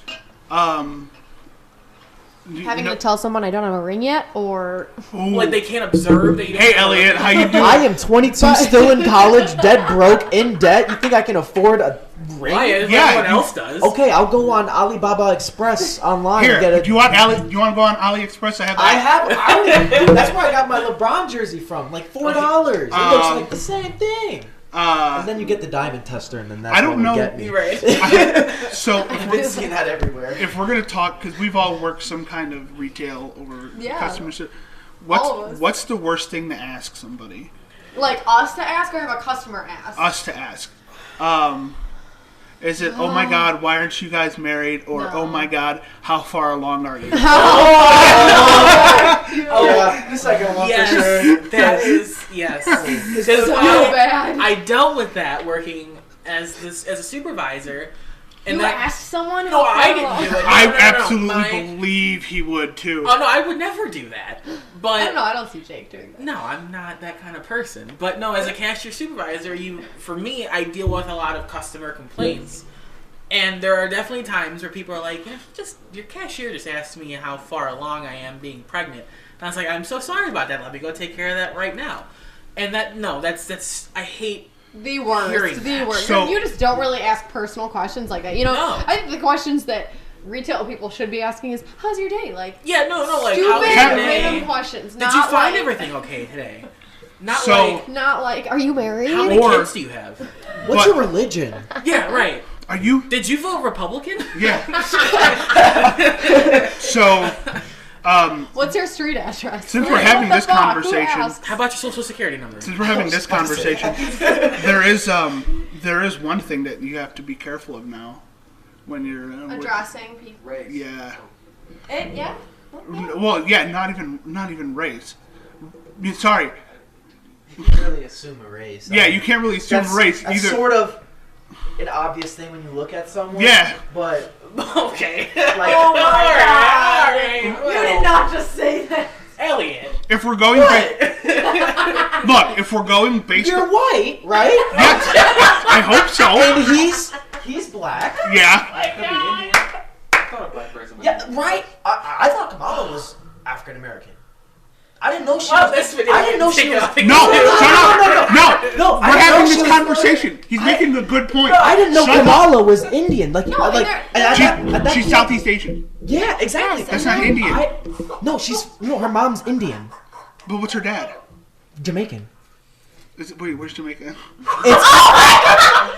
Having to tell someone I don't have a ring yet, or Like they can't observe that you don't Hey have a Elliot, ring. how you doing? I am 22, still in college, dead broke, in debt. You think I can afford a ring? Why? Yeah, Everyone you- else does. Okay, I'll go on Alibaba Express online Here, and get do it. you want do you want to go on AliExpress? I have that. That's where I got my LeBron jersey from, like $4. It looks like the same thing. And then you get the diamond tester, and then that's I don't what will know. get me. You're right. So I've been seeing that everywhere. if we're gonna talk, because we've all worked some kind of retail or Yeah. customer service, All of us. what's the worst thing to ask somebody? like us to ask, or have a customer ask. Us to ask. Is it, oh my God, why aren't you guys married? Or, No. oh my God, how far along are you? Yeah, the second one Yes, for sure. that is yes. Because So bad. I dealt with that working as a supervisor, and You that asked someone? no, how I far didn't do along- it. I No, no, no, absolutely my- believe he would too. Oh no, I would never do that. But I don't know. I don't see Jake doing that. no, I'm not that kind of person. But no, as a cashier supervisor, for me, I deal with a lot of customer complaints. And there are definitely times where people are like, your cashier just asked me how far along I am being pregnant. And I was like, I'm so sorry about that. Let me go take care of that right now. And that's I hate. The worst. Hearing The that. worst. So- You just don't really ask personal questions like that. You know, No. I think the questions that retail people should be asking is, how's your day? Like, Yeah, no, like stupid, how was your random day? questions. Did not you find like, everything okay today? Not So- like Not like, are you married? how many Or- kids do you have? What's But- your religion? Yeah, right. Are you? Did you vote Republican? Yeah. So, What's your street address? Since we're having What this the fuck? Who conversation- asks? How about your social security number? since we're having this conversation, there is one thing that you have to be careful of now when you're Addressing people. Yeah. Yeah. Well, yeah, not even race. Sorry. You can't really assume a race. Yeah, you can't really assume race that's either. sort of an obvious thing when you look at someone. Yeah. But Okay. like, Oh my God. Alright. You did not just say that. Elliot. If we're going look, if we're going based you're white, right? yes, I hope so. And he's black. Yeah. Yeah, right. I thought Kamala was African American. I didn't know she Wow, was. this video I didn't know didn't she take was. off. No, shut up. No. I We're didn't having know she this was- conversation. He's making a good point. I didn't know Shut up. Kamala was Indian. Like, No, like and at that She's point- Southeast Asian. Yeah, exactly. Yes, That's not Indian. No, her mom's Indian, But what's her dad? Jamaican. Wait, where's Jamaica?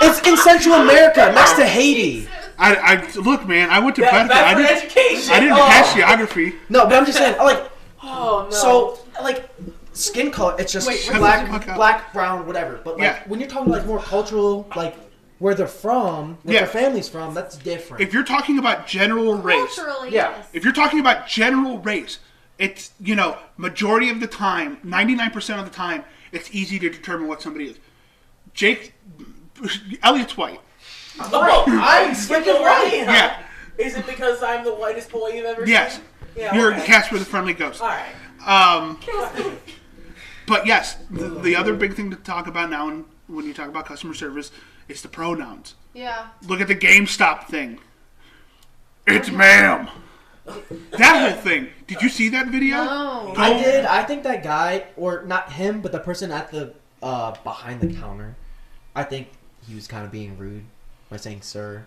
It's in Central America, next to Haiti. I look, man. I went to Bethel. That's for education. I didn't pass geography. No, but I'm just saying, like, Oh no. so, like, skin color, it's just Wait, shut the black, fuck up. black, brown, whatever. But, like, Yeah. when you're talking, like, more cultural, like, where they're from, where Yeah. their family's from, that's different. If you're talking about general race, Culturally, Yeah. yes. if you're talking about general race, it's, majority of the time, 99% of the time, it's easy to determine what somebody is. Elliot's white. Oh, I'm freaking right. Yeah. Is it because I'm the whitest boy you've ever Yes. seen? Yeah. You're okay. Casper the Friendly Ghost. All right. But yes, the other big thing to talk about now when you talk about customer service is the pronouns. Yeah. Look at the GameStop thing. It's ma'am. That whole thing. Did you see that video? No. I did. I think that guy, or not him, but the person at the behind the counter, I think he was kind of being rude by saying "sir."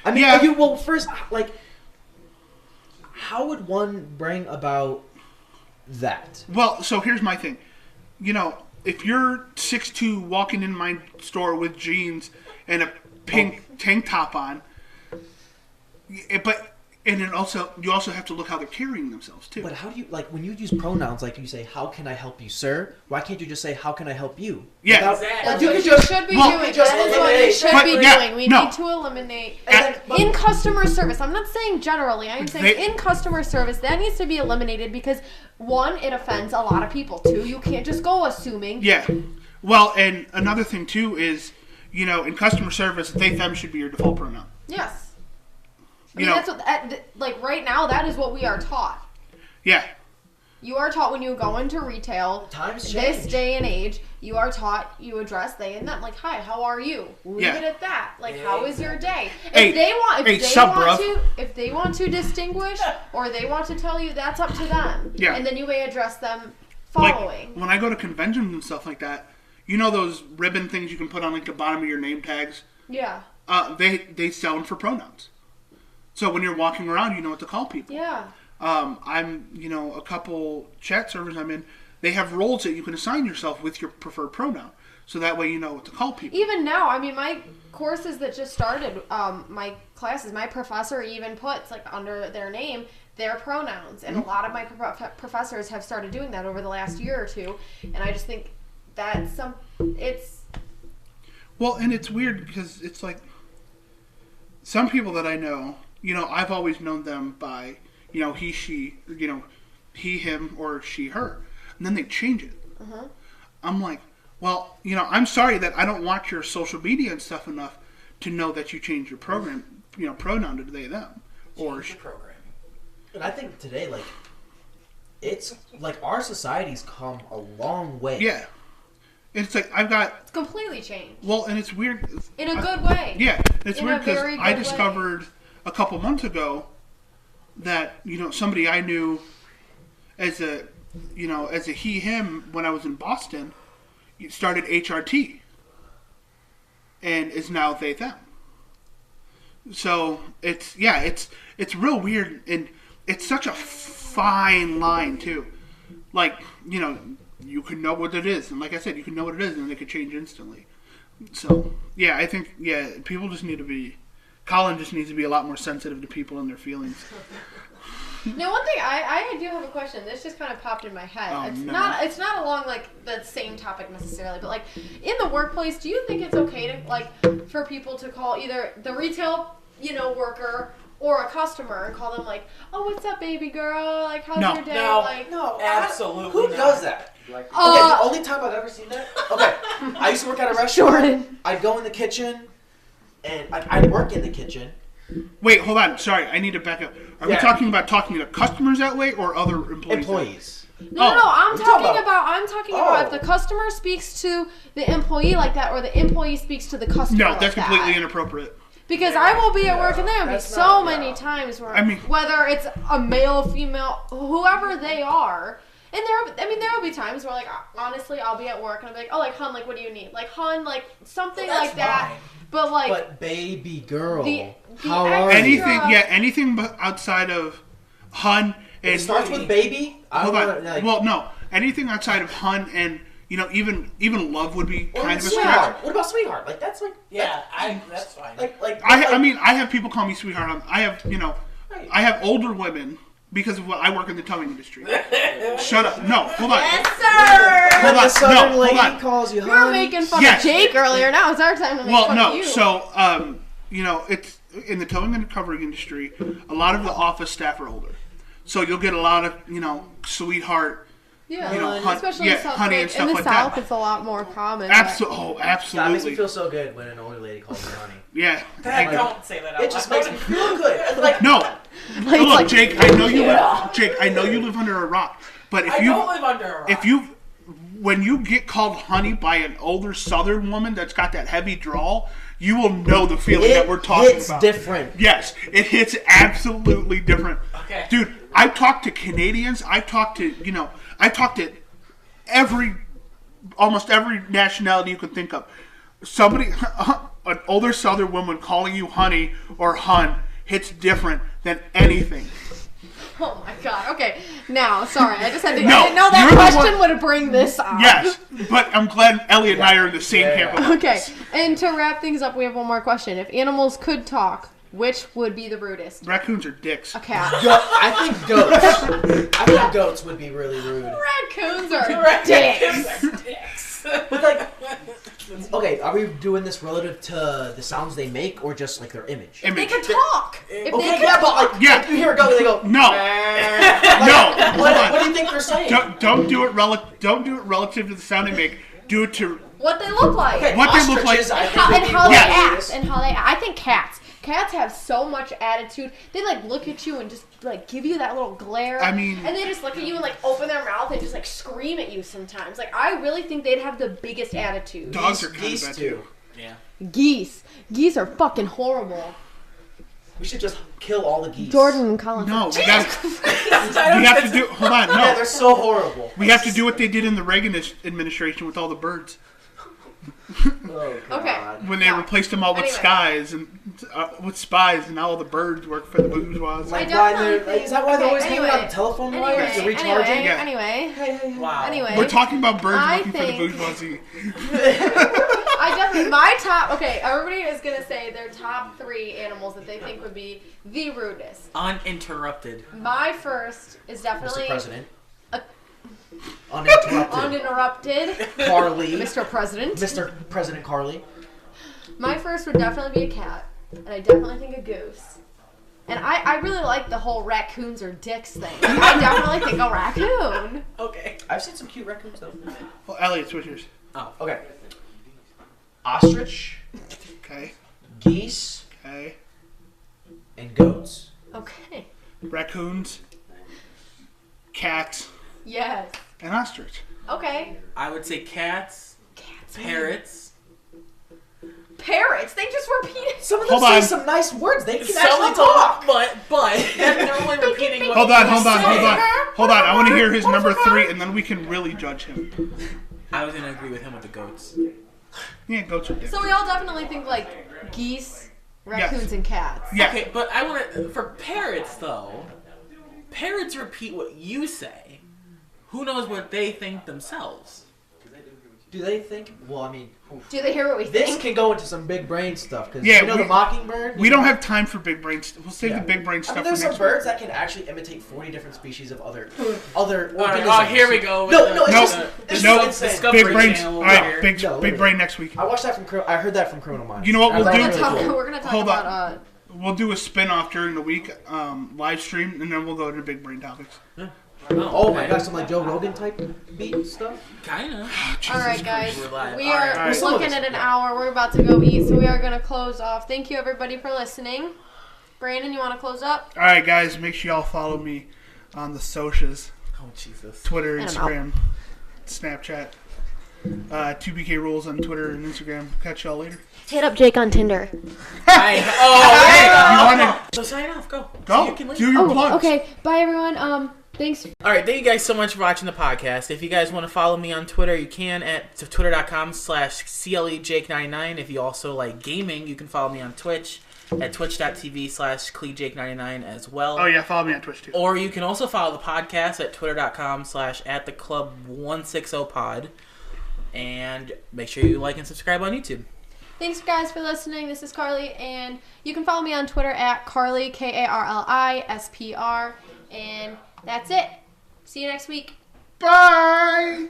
I mean, Yeah. well, first, like, how would one bring about that? Well, so here's my thing. If you're 6'2", walking in my store with jeans and a pink tank top on, and then you also have to look how they're carrying themselves too. But how do you, like, when you use pronouns, like you say, "How can I help you, sir?" Why can't you just say, "How can I help you"? Yeah. Without- Exactly. That's you what could you just should be well, doing. just That is what you eliminate. should But, be yeah, doing. We no. need to eliminate. And then- In customer service, I'm not saying generally. I'm saying They- in customer service, that needs to be eliminated because, one, it offends a lot of people. Two, you can't just go assuming. Yeah. Well, and another thing too is, in customer service, they them should be your default pronoun. Yes. I You mean, know- that's what, like right now, that is what we are taught. Yeah. You are taught when you go into retail, Times this change. day and age, you are taught you address they and them. Like, hi, how are you? Leave Yeah. it at that. Like, Yeah, how is your day? Hey, If they want, hey, sup, bruv? if they want to distinguish or they want to tell you, that's up to them. Yeah. And then you may address them Like, following. when I go to conventions and stuff like that, you know those ribbon things you can put on like the bottom of your name tags? Yeah. They sell them for pronouns. So when you're walking around, you know what to call people. Yeah. I'm, a couple chat servers I'm in, they have roles that you can assign yourself with your preferred pronoun. So that way you know what to call people. Even now, I mean, my courses that just started, my classes, my professor even puts, like, under their name, their pronouns. And a lot of my professors have started doing that over the last year or two. And I just think that's it's... Well, and it's weird because it's like, some people that I know, I've always known them by, he, she, he, him, or she, her. And then they change it. Uh-huh. I'm like, well, I'm sorry that I don't watch your social media and stuff enough to know that you change your pronoun to they, them. Or Change the programming. And I think today, like, it's like our society's come a long way. yeah. It's like It's completely changed. well, and it's weird. In a good way. Yeah, it's In weird a because very I good way. discovered a couple months ago that somebody I knew as a he him when I was in Boston started HRT and is now they them. So it's real weird, and it's such a fine line too. Like you can know what it is, and like I said, you can know what it is, and it could change instantly. So yeah, I think people just need to be. Colin just needs to be a lot more sensitive to people and their feelings. Now, one thing I do have a question. This just kind of popped in my head. Oh, it's no. not along like the same topic necessarily, but like in the workplace, do you think it's okay to for people to call either the retail worker or a customer and call them like, oh, what's up, baby girl? Like, how's No. your day? No. Like, No, Absolutely Who not. does that? Like, Okay, the only time I've ever seen that. Okay, I used to work at a restaurant. Jordan. I'd go in the kitchen, and I'd work in the kitchen. Wait, hold on. Sorry, I need to back up. Are we Yeah. talking about talking to customers that way or other employees? Employees. No, I'm talking talking about- about if the customer speaks to the employee like that, or the employee speaks to the customer. No, like that's completely that. inappropriate. Because I will be at work and there will be that's so not- many yeah. times where, I mean- whether it's a male, female, whoever they are, and there will be times where, like, honestly, I'll be at work and I'll be like, oh, like, hun, like, what do you need? Like, hun, like, something That's like that. fine. But, like, But baby girl, The how are extra- you? Anything but outside of hun and It starts with baby. I hold wanna, on. like, Well, no, anything outside of hun and even love would be or kind of a sweetheart. stretch. What about sweetheart? Like that's like Yeah, that's fine. like I mean, I have people call me sweetheart. I have Right. I have older women because of what I work in the towing industry. Shut up. No, hold on. yes, sir! when Hold on, the southern no, hold lady on. calls you You were honey. making fun Yes. of Jake earlier. Now it's our time to make Well, fun no. of you. So, it's in the towing and covering industry. A lot of the office staff are older, so you'll get a lot of sweetheart. yeah, especially especially in the South. honey and Like, stuff in the like South, that. it's a lot more common. but- That makes me Absolutely. feel so good when an older lady calls me honey. Yeah. Dad, don't say that out It just loud. makes me feel good. It's like No. Like, Look, like, Jake. I know you. Jake, I know you live under a rock, but I don't live under a rock. when you get called honey by an older Southern woman that's got that heavy drawl, you will know the feeling that we're talking hits about. different. Yes, it hits absolutely different. Okay. Dude, I've talked to Canadians. I've talked to almost every nationality you can think of. Somebody, an older Southern woman calling you honey or hun hits different than anything. oh my god. Okay. Now, sorry, I just had to. No, I didn't know that you're the question one- would bring this up. Yes, but I'm glad Elliot and I are in the same camp. About Okay, this. and to wrap things up, we have one more question. If animals could talk, which would be the rudest? Raccoons are dicks. A cat. I think goats. I think goats would be really rude. Raccoons are Raccoons dicks. are dicks. But like, okay, are we doing this relative to the sounds they make or just like their image? They Image. could talk. If Okay, they could yeah, but like, Yeah. like you hear a goat, they go. No, Like, no. Hold what do on. you think they're saying? Don't do it relative to the sound they make. Do it to what they look like. Okay, What they look like- ostriches, I think How, would and be how they Yes. act. And how they. I think cats. Cats have so much attitude. They like look at you and just like give you that little glare. I mean, and they just look at you and like open their mouth and just like scream at you sometimes. Like I really think they'd have the biggest attitude. dogs are kind of bad too. Yeah. Geese are fucking horrible. We should just kill all the geese. Jordan and Colin. No, we have to do. Hold on, Yeah, no. they're so horrible. We have to do what they did in the Reagan administration with all the birds Oh, God. Okay. when they No. replaced them all with Anyway. spies and now all the birds work for the bourgeois. Like, I why definitely they're, think- is that why they're always okay, hanging on anyway. the telephone wires? They're recharging? Yeah. Anyway. Wow. Anyway. We're talking about birds I working for the think- bourgeoisie. I definitely my top. Okay, everybody is gonna say their top 3 animals that they think would be the rudest. Uninterrupted. My first is definitely Mr. President. Uh, Uninterrupted. uninterrupted. Carly. Mr. President. Mr. President Carly. My first would definitely be a cat, and I definitely think a goose. And I really like the whole raccoons or dicks thing. I definitely think a raccoon. Okay. I've seen some cute raccoons though. Well, Elliot, what's yours? Okay. Ostrich, Okay. geese, Okay. and goats. Okay. Raccoons, cats, Yes. and ostrich. Okay. I would say cats, Cats. parrots. Parrots. They just repeated. Some of them Hold say on. some nice words. They can Some actually of them, talk. but they're only repeating what Hold on. you say. Hold on. I want to hear his number 3, and then we can really judge him. I was gonna agree with him with the goats. Yeah, goats are dicks. So we all definitely think like geese, raccoons, Yes. and cats. Yeah. Okay, but I want to for parrots though. Parrots repeat what you say. Who knows what they think themselves? Do they think? Well, I mean, Do they hear what we this think? can go into some big brain stuff because Yeah, you know we- the mockingbird. We don't have time for big brain stuff. We'll save Yeah. the big brain I stuff mean, for there's next some week. birds that can actually imitate 40 different species of other All right, organisms. oh, here we go. with No, the- no, it's Nope. just Nope. it's just insane. Discovery Big brains. Channel All over right, here. big No, big brain next week. I watched that from. I heard that from Criminal Minds. You know what I we'll thought do? it was really cool. We're gonna talk Hold on. about We'll do a spin-off during the week, live stream, and then we'll go into big brain topics. Oh my gosh, some like Joe Rogan type beat stuff. Kinda. All right, guys. We're live. We All are right. All right. Some of looking us, at an yeah. hour. We're about to go eat, so we are going to close off. Thank you, everybody, for listening. Brandon, you want to close up? All right, guys, make sure y'all follow me on the socials: Oh Jesus. Twitter, And I'm out. Instagram, Snapchat. 2BK Rules on Twitter and Instagram. Catch y'all later. Hit up Jake on Tinder. You want So sign off. Go. to So go? you can leave. Do your plugs. Okay. Bye, everyone. Thanks. All right, thank you guys so much for watching the podcast. If you guys want to follow me on Twitter, you can at twitter.com/CLEJake99. If you also like gaming, you can follow me on Twitch at twitch.tv/CLEJake99 as well. Oh yeah, follow me on Twitch too. Or you can also follow the podcast at twitter.com/@theclub160pod. And make sure you like and subscribe on YouTube. Thanks, guys, for listening. This is Carly, and you can follow me on Twitter at Carly, KarliSPR. And that's it. See you next week. Bye.